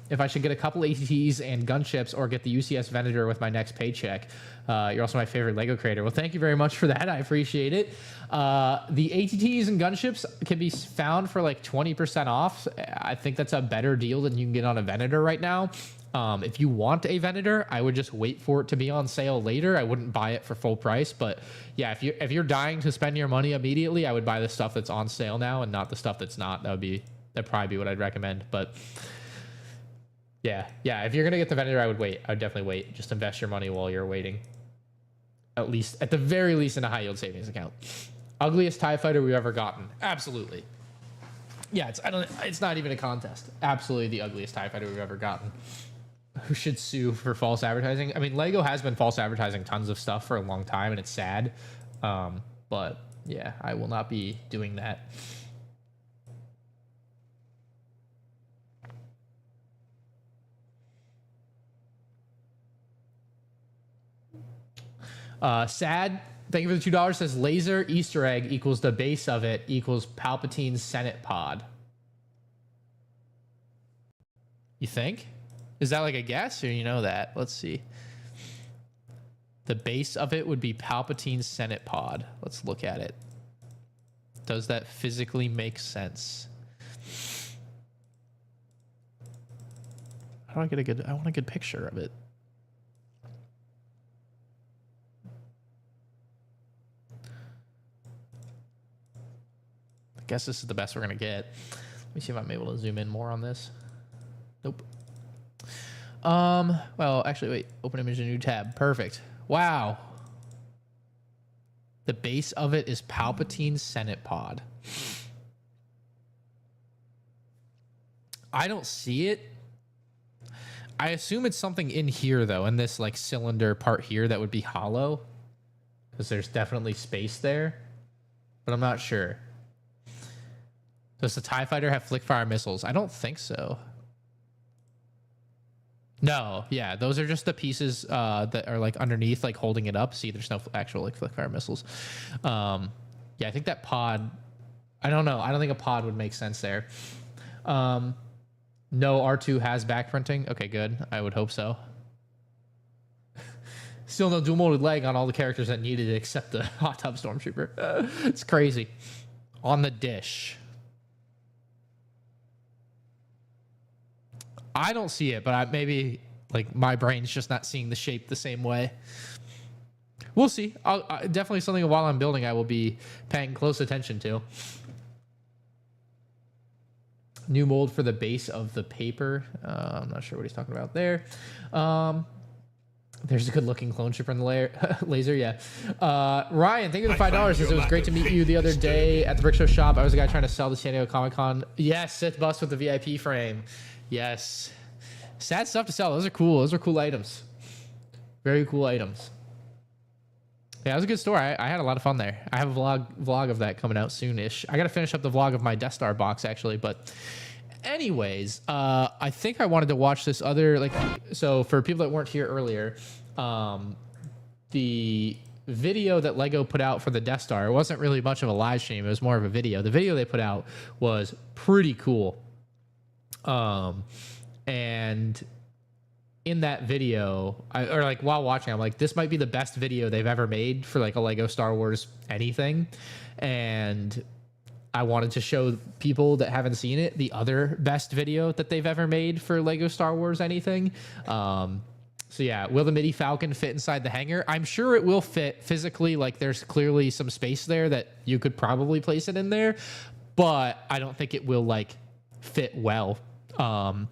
If I should get a couple ATTs and gunships or get the UCS Venator with my next paycheck. You're also my favorite LEGO creator. Well, thank you very much for that. I appreciate it. The ATTs and gunships can be found for like 20% off. I think that's a better deal than you can get on a Venator right now. If you want a Venator, I would just wait for it to be on sale later. I wouldn't buy it for full price. But yeah, if you're dying to spend your money immediately, I would buy the stuff that's on sale now and not the stuff that's not. That'd probably be what I'd recommend. But yeah. If you're gonna get the Venator, I would wait. I would definitely wait. Just invest your money while you're waiting. At the very least, in a high yield savings account. Ugliest TIE fighter we've ever gotten. Absolutely. Yeah, it's not even a contest. Absolutely the ugliest TIE fighter we've ever gotten. Who should sue for false advertising? I mean, LEGO has been false advertising tons of stuff for a long time, and it's sad. But yeah, I will not be doing that. Sad, thank you for the $2. Says laser Easter egg equals the base of it equals Palpatine's Senate pod. You think? Is that like a guess, or you know that? Let's see. The base of it would be Palpatine's Senate pod. Let's look at it. Does that physically make sense? I want a good picture of it. Guess this is the best we're gonna get. Let me see if I'm able to zoom in more on this. Nope. Well, actually, wait. Open image in a new tab. Perfect. Wow. The base of it is Palpatine's Senate pod. I don't see it. I assume it's something in here, though, in this, like, cylinder part here that would be hollow. Because there's definitely space there. But I'm not sure. Does the TIE Fighter have flick fire missiles? I don't think so. No, yeah, those are just the pieces that are like underneath, like holding it up. See, there's no actual like flick fire missiles. Yeah, I think that pod, I don't know. I don't think a pod would make sense there. No, R2 has back printing. Okay, good. I would hope so. Still no dual molded leg on all the characters that needed it except the Hot Tub Stormtrooper. It's crazy. On the dish. I don't see it, but maybe like my brain's just not seeing the shape the same way. We'll see. Definitely something while I'm building I will be paying close attention to. New mold for the base of the paper. I'm not sure what he's talking about there. There's a good-looking clone shipper in the laser, yeah. Ryan, thank you for the $5. Says it was great to meet you the other day at the Brick Show shop. I was the guy trying to sell the San Diego Comic-Con. Yes, Sith bust with the VIP frame. Yes. Sad stuff to sell. Those are cool. Those are cool items. Very cool items. Yeah, it was a good store. I had a lot of fun there. I have a vlog of that coming out soon-ish. I got to finish up the vlog of my Death Star box, actually. But anyways, I think I wanted to watch this other... like. So for people that weren't here earlier, the video that LEGO put out for the Death Star, it wasn't really much of a live stream. It was more of a video. The video they put out was pretty cool. And in that video, or like while watching, I'm like, this might be the best video they've ever made for like a Lego Star Wars anything. And I wanted to show people that haven't seen it the other best video that they've ever made for Lego Star Wars anything. So yeah, will the MIDI Falcon fit inside the hangar? I'm sure it will fit physically. Like there's clearly some space there that you could probably place it in there, but I don't think it will like fit well. And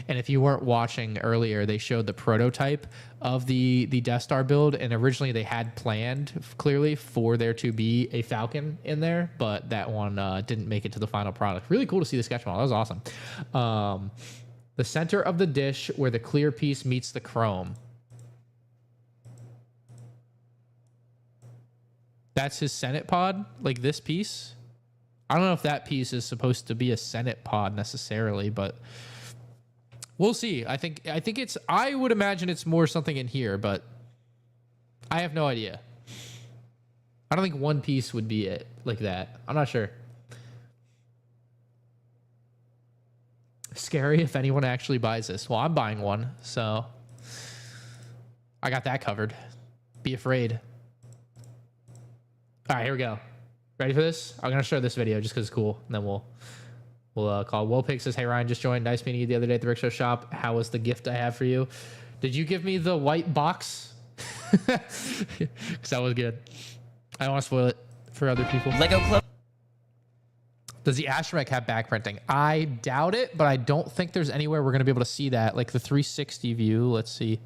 if you weren't watching earlier, they showed the prototype of the Death Star build, and originally they had planned clearly for there to be a Falcon in there, but that one didn't make it to the final product. Really cool to see the sketch model. That was awesome. The center of the dish where the clear piece meets the chrome. That's his Senate pod, like this piece. I don't know if that piece is supposed to be a Senate pod necessarily, but we'll see. I think it's, I would imagine it's more something in here, but I have no idea. I don't think one piece would be it like that. I'm not sure. Scary if anyone actually buys this. Well, I'm buying one, so I got that covered. Be afraid. All right, here we go. Ready for this? I'm going to show this video just because it's cool, and then we'll call. Wolpig says, hey, Ryan, just joined. Nice meeting you the other day at the Brick Show shop. How was the gift I have for you? Did you give me the white box? Because that was good. I don't want to spoil it for other people. Lego Club. Does the astromech have back printing? I doubt it, but I don't think there's anywhere we're going to be able to see that. Like the 360 view. Let's see.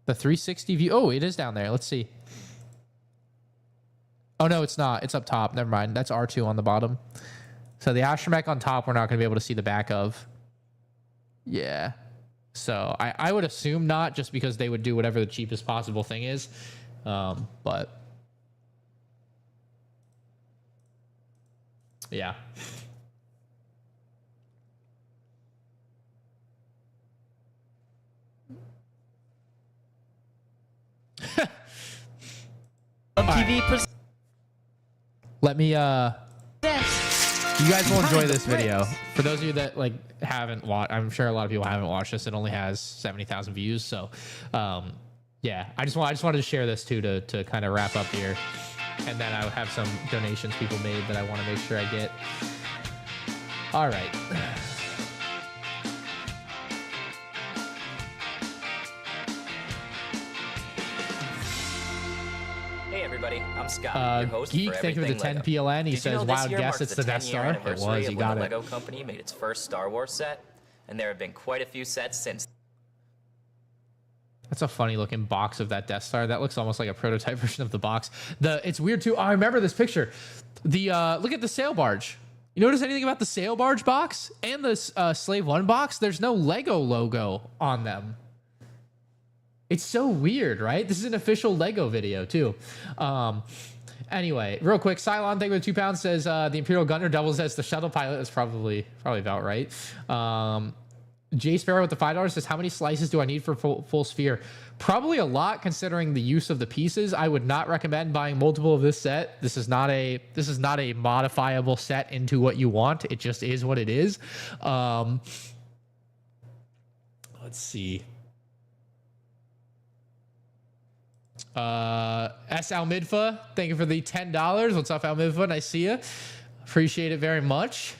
The 360 view. Oh, it is down there. Let's see. Oh, no, it's not. It's up top. Never mind. That's R2 on the bottom. So the astromech on top, we're not going to be able to see the back of. Yeah. So I would assume not, just because they would do whatever the cheapest possible thing is. But yeah. TV. Let me, you guys will enjoy this video. For those of you that like haven't watched, I'm sure a lot of people haven't watched this. It only has 70,000 views. So, yeah, I just wanted to share this too, to kind of wrap up here. And then I have some donations people made that I want to make sure I get. All right. Everybody, I'm Scott, your host Geek, for thank you for the 10 PLN. He says, "Wild guess, it's the Death Star." It was. You got the it. Lego company made its first Star Wars set, and there have been quite a few sets since. That's a funny looking box of that Death Star. That looks almost like a prototype version of the box. It's weird too. Oh, I remember this picture. Look at the sail barge. You notice anything about the sail barge box and the Slave 1 box? There's no Lego logo on them. It's so weird, right? This is an official Lego video too. Anyway, real quick, Cylon, thank you for the £2, says the Imperial Gunner doubles as the shuttle pilot. That's probably about right. Jay Sparrow with the $5 says, how many slices do I need for full sphere? Probably a lot, considering the use of the pieces. I would not recommend buying multiple of this set. This is not a modifiable set into what you want. It just is what it is. Let's see. S. Almidfa, thank you for the $10. What's up, Almidfa? Nice to see you. Appreciate it very much.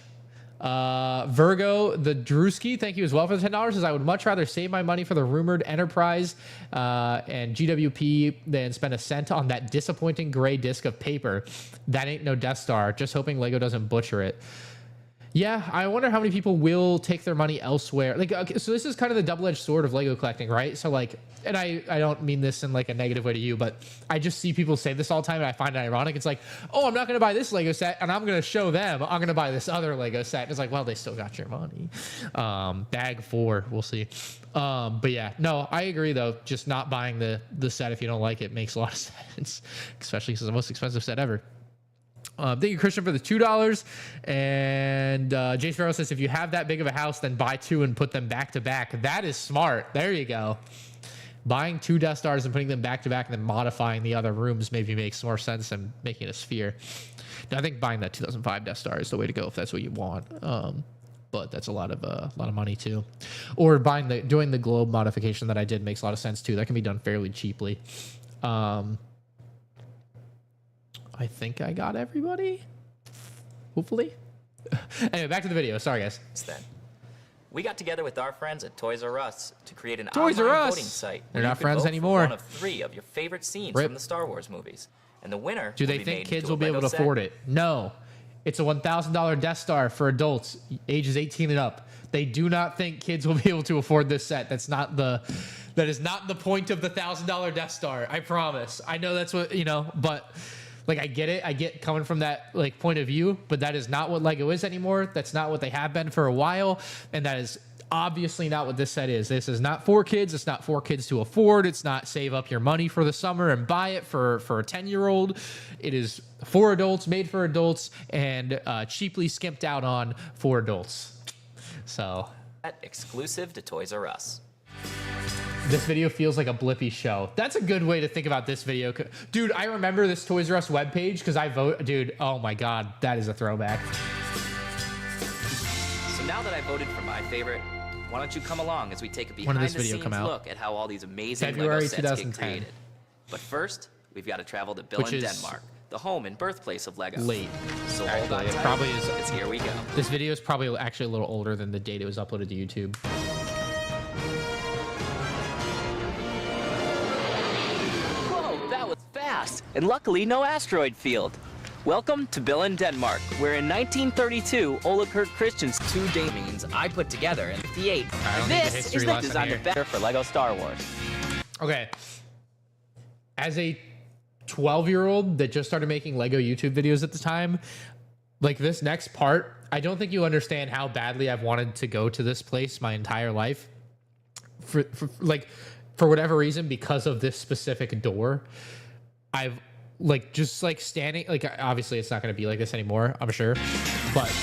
Virgo the Drewski, thank you as well for the $10. Says, I would much rather save my money for the rumored Enterprise and GWP than spend a cent on that disappointing gray disc of paper. That ain't no Death Star. Just hoping Lego doesn't butcher it. Yeah, I wonder how many people will take their money elsewhere. Like, okay, so this is kind of the double-edged sword of Lego collecting, right? So, like, and I don't mean this in, like, a negative way to you, but I just see people say this all the time, and I find it ironic. It's like, oh, I'm not going to buy this Lego set, and I'm going to show them I'm going to buy this other Lego set. And it's like, well, they still got your money. Bag 4, we'll see. But, yeah, no, I agree, though. Just not buying the set if you don't like it makes a lot of sense, especially because it's the most expensive set ever. Thank you, Christian, for the $2. And Jay Sparrow says, if you have that big of a house, then buy 2 and put them back to back. That is smart. There you go. Buying 2 Death Stars and putting them back to back and then modifying the other rooms maybe makes more sense than making it a sphere. Now, I think buying that 2005 Death Star is the way to go if that's what you want. But that's a lot of money too. Or doing the globe modification that I did makes a lot of sense too. That can be done fairly cheaply. I think I got everybody. Hopefully. Anyway, back to the video. Sorry, guys. Then we got together with our friends at Toys R Us to create an online voting site. They're not friends anymore. One of 3 of your favorite scenes from the Star Wars movies, and the winner. Do they think kids will be able to afford it? No. It's a $1,000 Death Star for adults, ages 18 and up. They do not think kids will be able to afford this set. That is not the point of the $1,000 Death Star. I promise. I know that's what but. Like, I get it. I get coming from that, like, point of view, but that is not what Lego is anymore. That's not what they have been for a while, and that is obviously not what this set is. This is not for kids. It's not for kids to afford. It's not save up your money for the summer and buy it for a 10-year-old. It is for adults, made for adults, and cheaply skimped out on for adults. So, exclusive to Toys R Us. This video feels like a Blippi show. That's a good way to think about this video. Dude, I remember this Toys R Us webpage because I vote. Dude, oh my God, that is a throwback. So now that I voted for my favorite, why don't you come along as we take a behind-the-scenes look at how all all these amazing Lego sets get created. But first, we've got to travel to Billund, Denmark, the home and birthplace of Lego. Late. So hold on, it probably is. Because here we go. This video is probably actually a little older than the date it was uploaded to YouTube. And luckily, no asteroid field. Welcome to Billund, Denmark, where in 1932, Ole Kurt Christian's 2 day means I put together in 58. This is the design of better for Lego Star Wars. Okay. As a 12-year-old that just started making Lego YouTube videos at the time, like this next part, I don't think you understand how badly I've wanted to go to this place my entire life. For whatever reason, because of this specific door. I've just standing, obviously it's not going to be like this anymore, I'm sure, but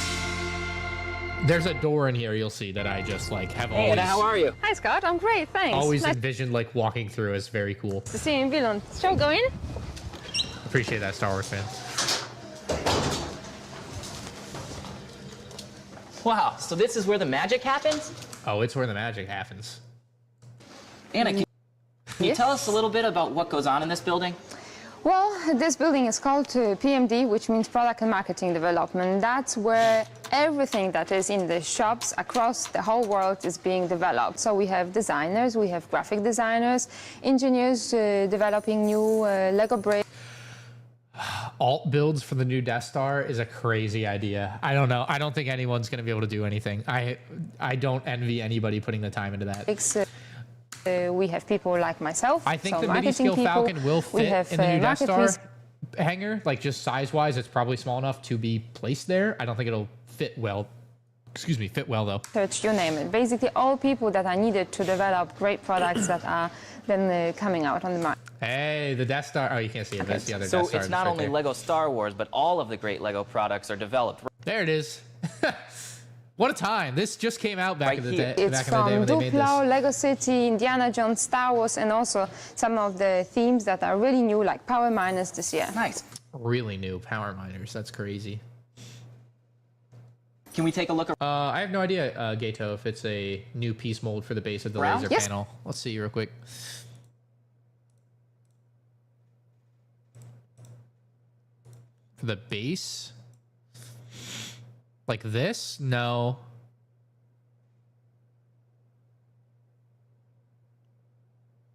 there's a door in here you'll see that I just have always. Hey, how are you? Hi Scott, I'm great, thanks. Always envisioned walking through as very cool. To see you in Billund. Shall we go in? Appreciate that, Star Wars fan. Wow, so this is where the magic happens? Oh, it's where the magic happens. Anna, can you tell us a little bit about what goes on in this building? Well, this building is called PMD, which means Product and Marketing Development. That's where everything that is in the shops across the whole world is being developed. So we have designers, we have graphic designers, engineers developing new Lego bricks. Alt builds for the new Death Star is a crazy idea. I don't know. I don't think anyone's going to be able to do anything. I don't envy anybody putting the time into that. We have people like myself. I think the mini-scale Falcon will fit in the new Death Star hangar. Like, just size-wise, it's probably small enough to be placed there. I don't think it'll fit well. Excuse me, fit well, though. Search, you name it. Basically, all people that are needed to develop great products that are then coming out on the market. Hey, the Death Star. Oh, you can't see it. That's the other Death Star. So it's not only Lego Star Wars, but all of the great Lego products are developed. There it is. What a time. This just came out back in the day. It's from Duplo, Lego City, Indiana Jones, Star Wars, and also some of the themes that are really new, like Power Miners this year. Nice. Really new Power Miners. That's crazy. Can we take a look? I have no idea, Gato, if it's a new piece mold for the base of the laser panel. Let's see real quick. For the base? Like this? No.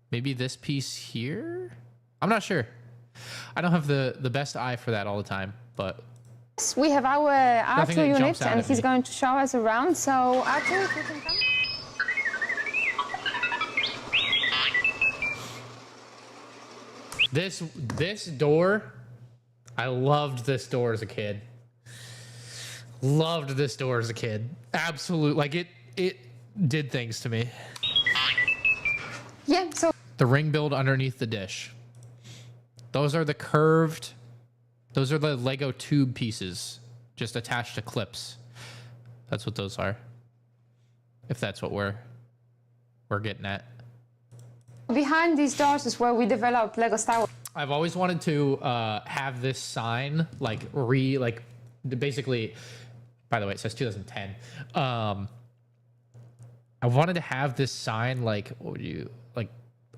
Maybe this piece here? I'm not sure. I don't have the best eye for that all the time, but... We have our Arthur unit, and he's going to show us around. So, Arthur, if you can come. This door, I loved this door as a kid. Loved this door as a kid. Absolute, like it did things to me. Yeah, so the ring build underneath the dish. Those are the curved, those are the Lego tube pieces just attached to clips. That's what those are. If that's what we're getting at. Behind these doors is where we developed Lego Star Wars. I've always wanted to have this sign basically, by the way, it says 2010. I wanted to have this sign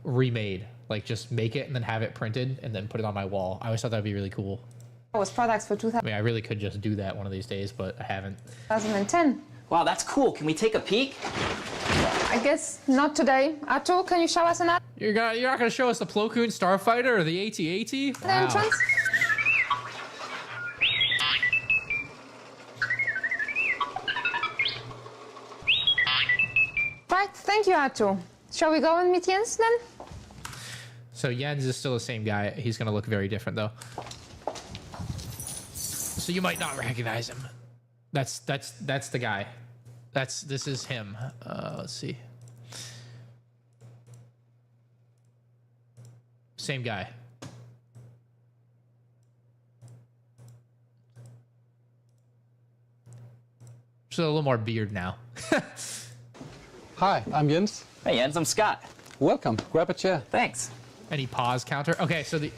remade, like just make it and then have it printed and then put it on my wall. I always thought that'd be really cool. Was products for 2000. I mean, I really could just do that one of these days, but I haven't. 2010. Wow, that's cool. Can we take a peek? I guess not today. Artur, can you show us another? You're not gonna show us the Plo Koon Starfighter or the AT-AT? Wow. Entrance? Right, thank you, Artur. Shall we go and meet Jens then? So Jens is still the same guy. He's gonna look very different though. So you might not recognize him. That's the guy. This is him. Let's see. Same guy. Just a little more beard now. Hi, I'm Jens. Hey Jens, I'm Scott. Welcome. Grab a chair. Thanks. Any pause counter? Okay, so the...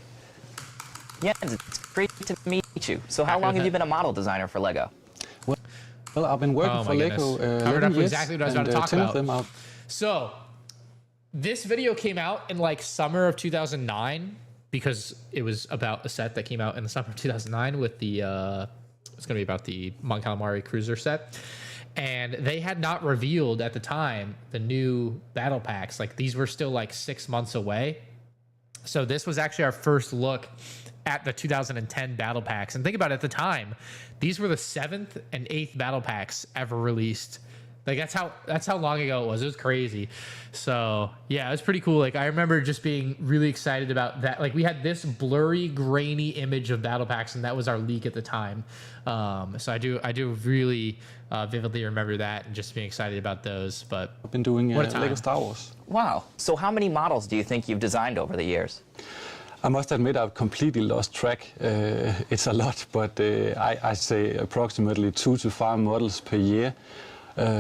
Jens, it's great to meet you. So how long have you been a model designer for Lego? Well, I've been working for Lego 11 years, exactly what I was about to talk about. So, this video came out in like summer of 2009 because it was about a set that came out in the summer of 2009 with the, it's going to be about the Mon Calamari Cruiser set. And they had not revealed at the time the new battle packs. Like these were still like 6 months away. So this was actually our first look at the 2010 battle packs. And think about it, at the time, these were the 7th and 8th battle packs ever released. Like that's how long ago it was. It was crazy. So yeah, it was pretty cool. Like I remember just being really excited about that. Like we had this blurry, grainy image of battle packs, and that was our leak at the time. So I do really vividly remember that and just being excited about those. But I've been doing Lego Star Wars. Wow. So how many models do you think you've designed over the years? I must admit I've completely lost track. It's a lot, but I say approximately 2 to 5 models per year.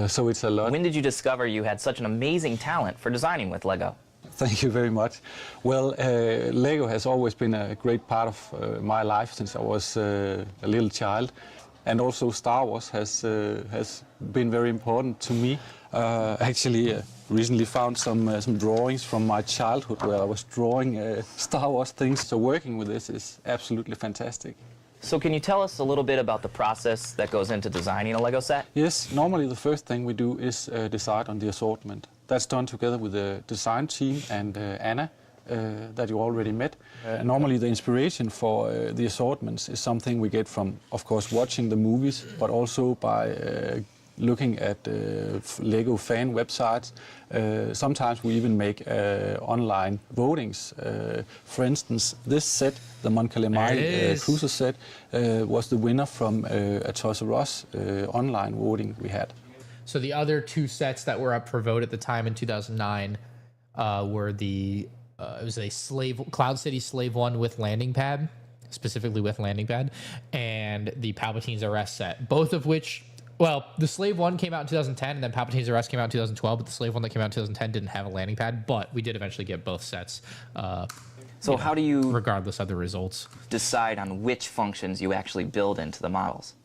So it's a lot. When did you discover you had such an amazing talent for designing with Lego? Thank you very much. Well, Lego has always been a great part of my life since I was a little child. And also Star Wars has been very important to me. Actually, recently found some drawings from my childhood where I was drawing Star Wars things. So working with this is absolutely fantastic. So can you tell us a little bit about the process that goes into designing a Lego set? Yes, normally the first thing we do is decide on the assortment. That's done together with the design team and Anna that you already met. Normally the inspiration for the assortments is something we get from, of course, watching the movies, but also by looking at Lego fan websites. Sometimes we even make online votings. For instance, this set, the Mon Calamari Cruiser set, was the winner from a Toys R Us online voting we had. So the other two sets that were up for vote at the time in 2009 were the it was a Cloud City Slave One with landing pad, specifically with landing pad, and the Palpatine's Arrest set, both of which, well, the Slave One came out in 2010, and then Palpatine's Arrest came out in 2012, but the Slave One that came out in 2010 didn't have a landing pad, but we did eventually get both sets. So how do you, regardless of the results, decide on which functions you actually build into the models?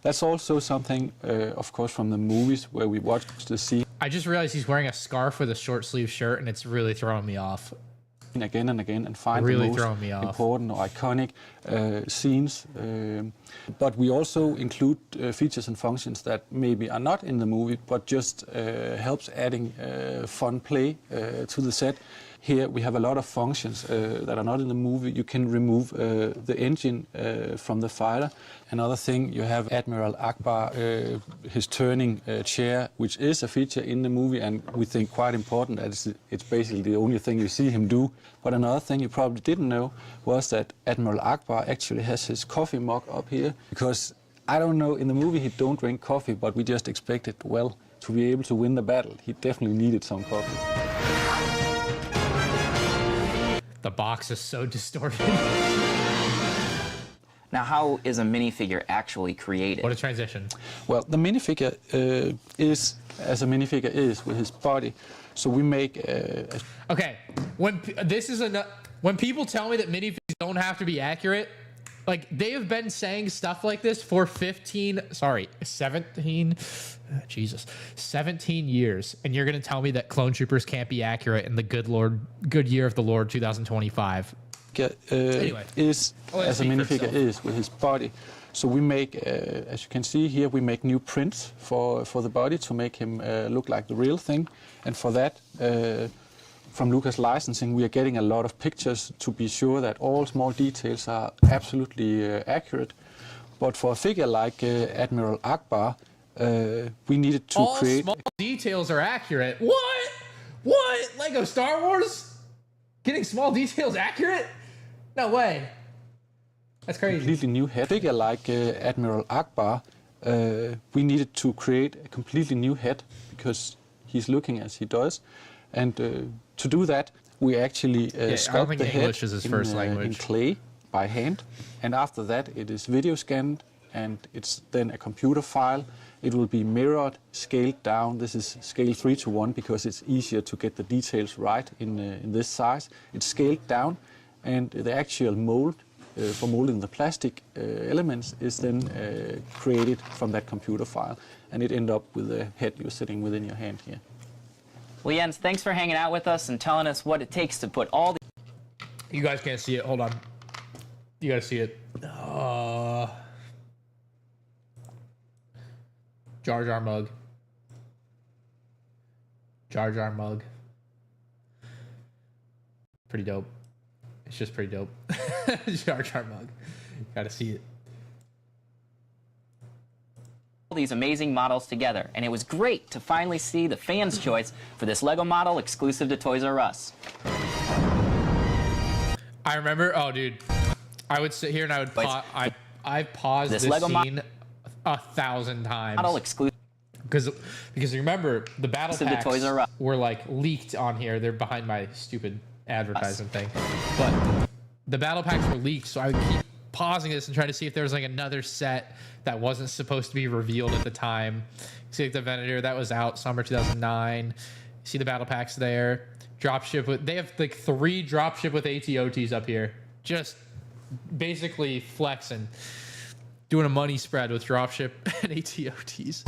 That's also something, of course, from the movies where we watch the scene. I just realized he's wearing a scarf with a short sleeve shirt, and it's really throwing me off. Again and again, and find really the most important or iconic scenes. But we also include features and functions that maybe are not in the movie, but just helps adding fun play to the set. Here we have a lot of functions that are not in the movie. You can remove the engine from the fighter. Another thing, you have Admiral Akbar, his turning chair, which is a feature in the movie, and we think quite important. That it's basically the only thing you see him do. But another thing you probably didn't know was that Admiral Akbar actually has his coffee mug up here, because I don't know, in the movie he don't drink coffee, but we just expected, well, to be able to win the battle, he definitely needed some coffee. The box is so distorted. Now, how is a minifigure actually created? What a transition. Well, the minifigure is as a minifigure is with his body. So we make. Okay, when people tell me that minifigures don't have to be accurate, like they have been saying stuff like this for 17 years, and you're gonna tell me that Clone Troopers can't be accurate in the good year of the Lord 2025. Anyway, is as a minifigure is with his body. So we make, as you can see here, we make new prints for the body to make him look like the real thing. And for that, from Lucas Licensing, we are getting a lot of pictures to be sure that all small details are absolutely accurate. But for a figure like Admiral Akbar, we needed to create... All small details are accurate? What? What? Lego Star Wars? Getting small details accurate? No way. That's crazy. Completely new head. Figure like Admiral Akbar, we needed to create a completely new head because he's looking as he does. And to do that, we actually sculpt the head in clay by hand. And after that, it is video scanned, and it's then a computer file. It will be mirrored, scaled down. This is scale 3:1 because it's easier to get the details right in this size. It's scaled down, and the actual mold for molding the plastic elements is then created from that computer file, and it ends up with the head you're sitting within your hand here. Well, Jens, thanks for hanging out with us and telling us what it takes to put all the... You guys can't see it. Hold on. You gotta see it. Jar Jar mug. Jar Jar mug. Pretty dope. It's just pretty dope. Jar Jar mug. Gotta see it. All these amazing models together, and it was great to finally see the fans' choice for this Lego model exclusive to Toys R Us. I remember, oh dude, I would sit here and I would I paused this scene 1,000 times. Model exclusive. Because remember, the battle packs were like leaked on here. They're behind my stupid advertising thing. But the battle packs were leaked, so I would keep pausing this and trying to see if there was like another set that wasn't supposed to be revealed at the time. See like the Venator that was out summer 2009. See the battle packs there. Dropship with, they have like 3 dropship with ATOTs up here. Just basically flexing. Doing a money spread with dropship and ATOTs.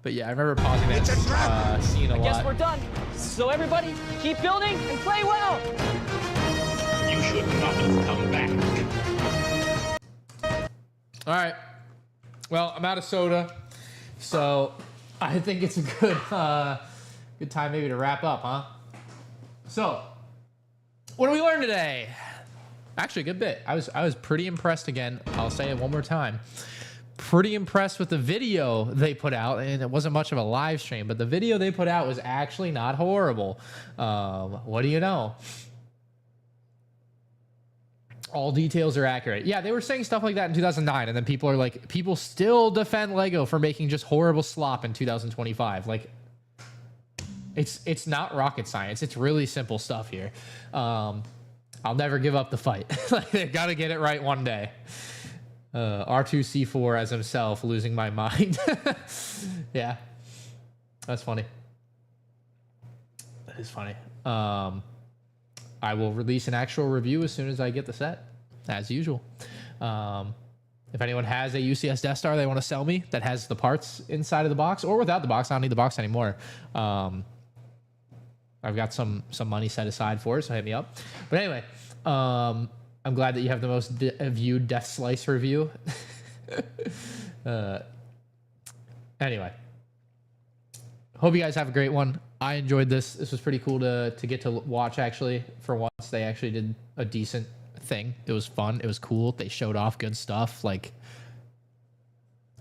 But yeah, I remember pausing that scene a lot. I guess we're done. So everybody, keep building and play well. You should not have come back. All right. Well, I'm out of soda, so I think it's a good good time maybe to wrap up, huh? So, what did we learn today? Actually, a good bit. I was pretty impressed again. I'll say it one more time. pretty impressed with the video they put out, and it wasn't much of a live stream, but the video they put out was actually not horrible. What do you know? All details are accurate. Yeah, they were saying stuff like that in 2009, and then people are like, people still defend Lego for making just horrible slop in 2025. Like, it's not rocket science. It's really simple stuff here. I'll never give up the fight. Like, they've got to get it right one day. R2C4 as himself, losing my mind. Yeah, that's funny. That is funny. I will release an actual review as soon as I get the set, as usual. If anyone has a UCS Death Star they want to sell me that has the parts inside of the box or without the box, I don't need the box anymore. I've got some money set aside for it, so hit me up. But anyway, I'm glad that you have the most viewed Death Slice review. Anyway, hope you guys have a great one. I enjoyed this. This was pretty cool to get to watch, actually. For once, they actually did a decent thing. It was fun. It was cool. They showed off good stuff. Like,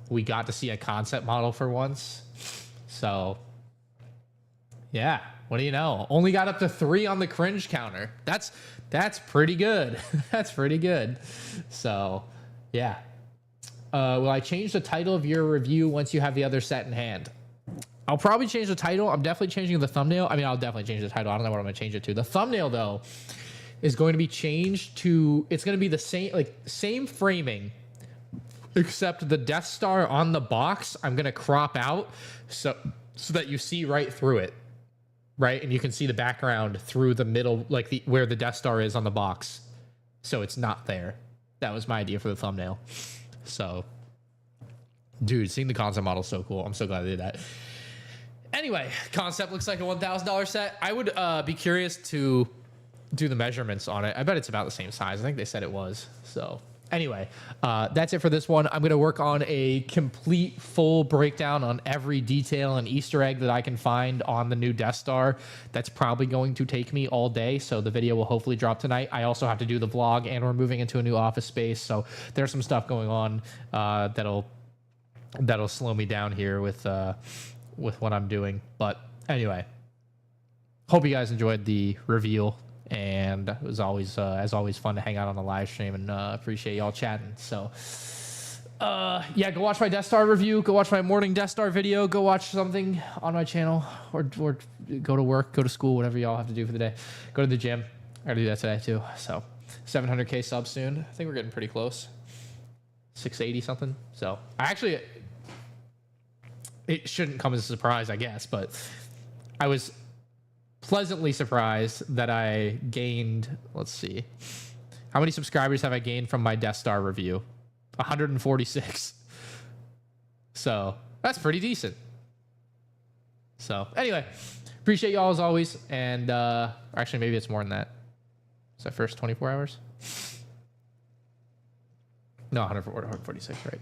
we got to see a concept model for once. So, yeah. What do you know? Only got up to 3 on the cringe counter. That's pretty good. That's pretty good. So, yeah. Will I change the title of your review once you have the other set in hand? I'll probably change the title. I'm definitely changing the thumbnail. I mean, I'll definitely change the title. I don't know what I'm going to change it to. The thumbnail, though, is going to be changed to... It's going to be the same framing, except the Death Star on the box, I'm going to crop out so that you see right through it. Right? And you can see the background through the middle, like where the Death Star is on the box. So it's not there. That was my idea for the thumbnail. So, dude, seeing the concept model is so cool. I'm so glad they did that. Anyway, concept looks like a $1,000 set. I would be curious to do the measurements on it. I bet it's about the same size. I think they said it was. So anyway, that's it for this one. I'm going to work on a complete full breakdown on every detail and Easter egg that I can find on the new Death Star. That's probably going to take me all day, so the video will hopefully drop tonight. I also have to do the vlog, and we're moving into a new office space, so there's some stuff going on that'll slow me down here with what I'm doing. But anyway, hope you guys enjoyed the reveal. And it was always, as always, fun to hang out on the live stream, and appreciate y'all chatting. So, yeah, go watch my Death Star review. Go watch my morning Death Star video. Go watch something on my channel, or go to work, go to school, whatever y'all have to do for the day. Go to the gym. I gotta do that today too. So, 700K subs soon. I think we're getting pretty close. 680 something. So, it shouldn't come as a surprise, I guess, but I was pleasantly surprised that I gained, let's see, how many subscribers have I gained from my Death Star review? 146. So that's pretty decent. So anyway, appreciate y'all as always. And actually, maybe it's more than that. Is that first 24 hours? No, 146, right?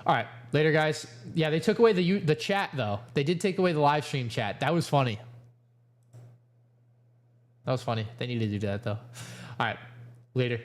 All right, later, guys. Yeah, they took away the chat, though. They did take away the live stream chat. That was funny. That was funny. They needed to do that, though. All right, later.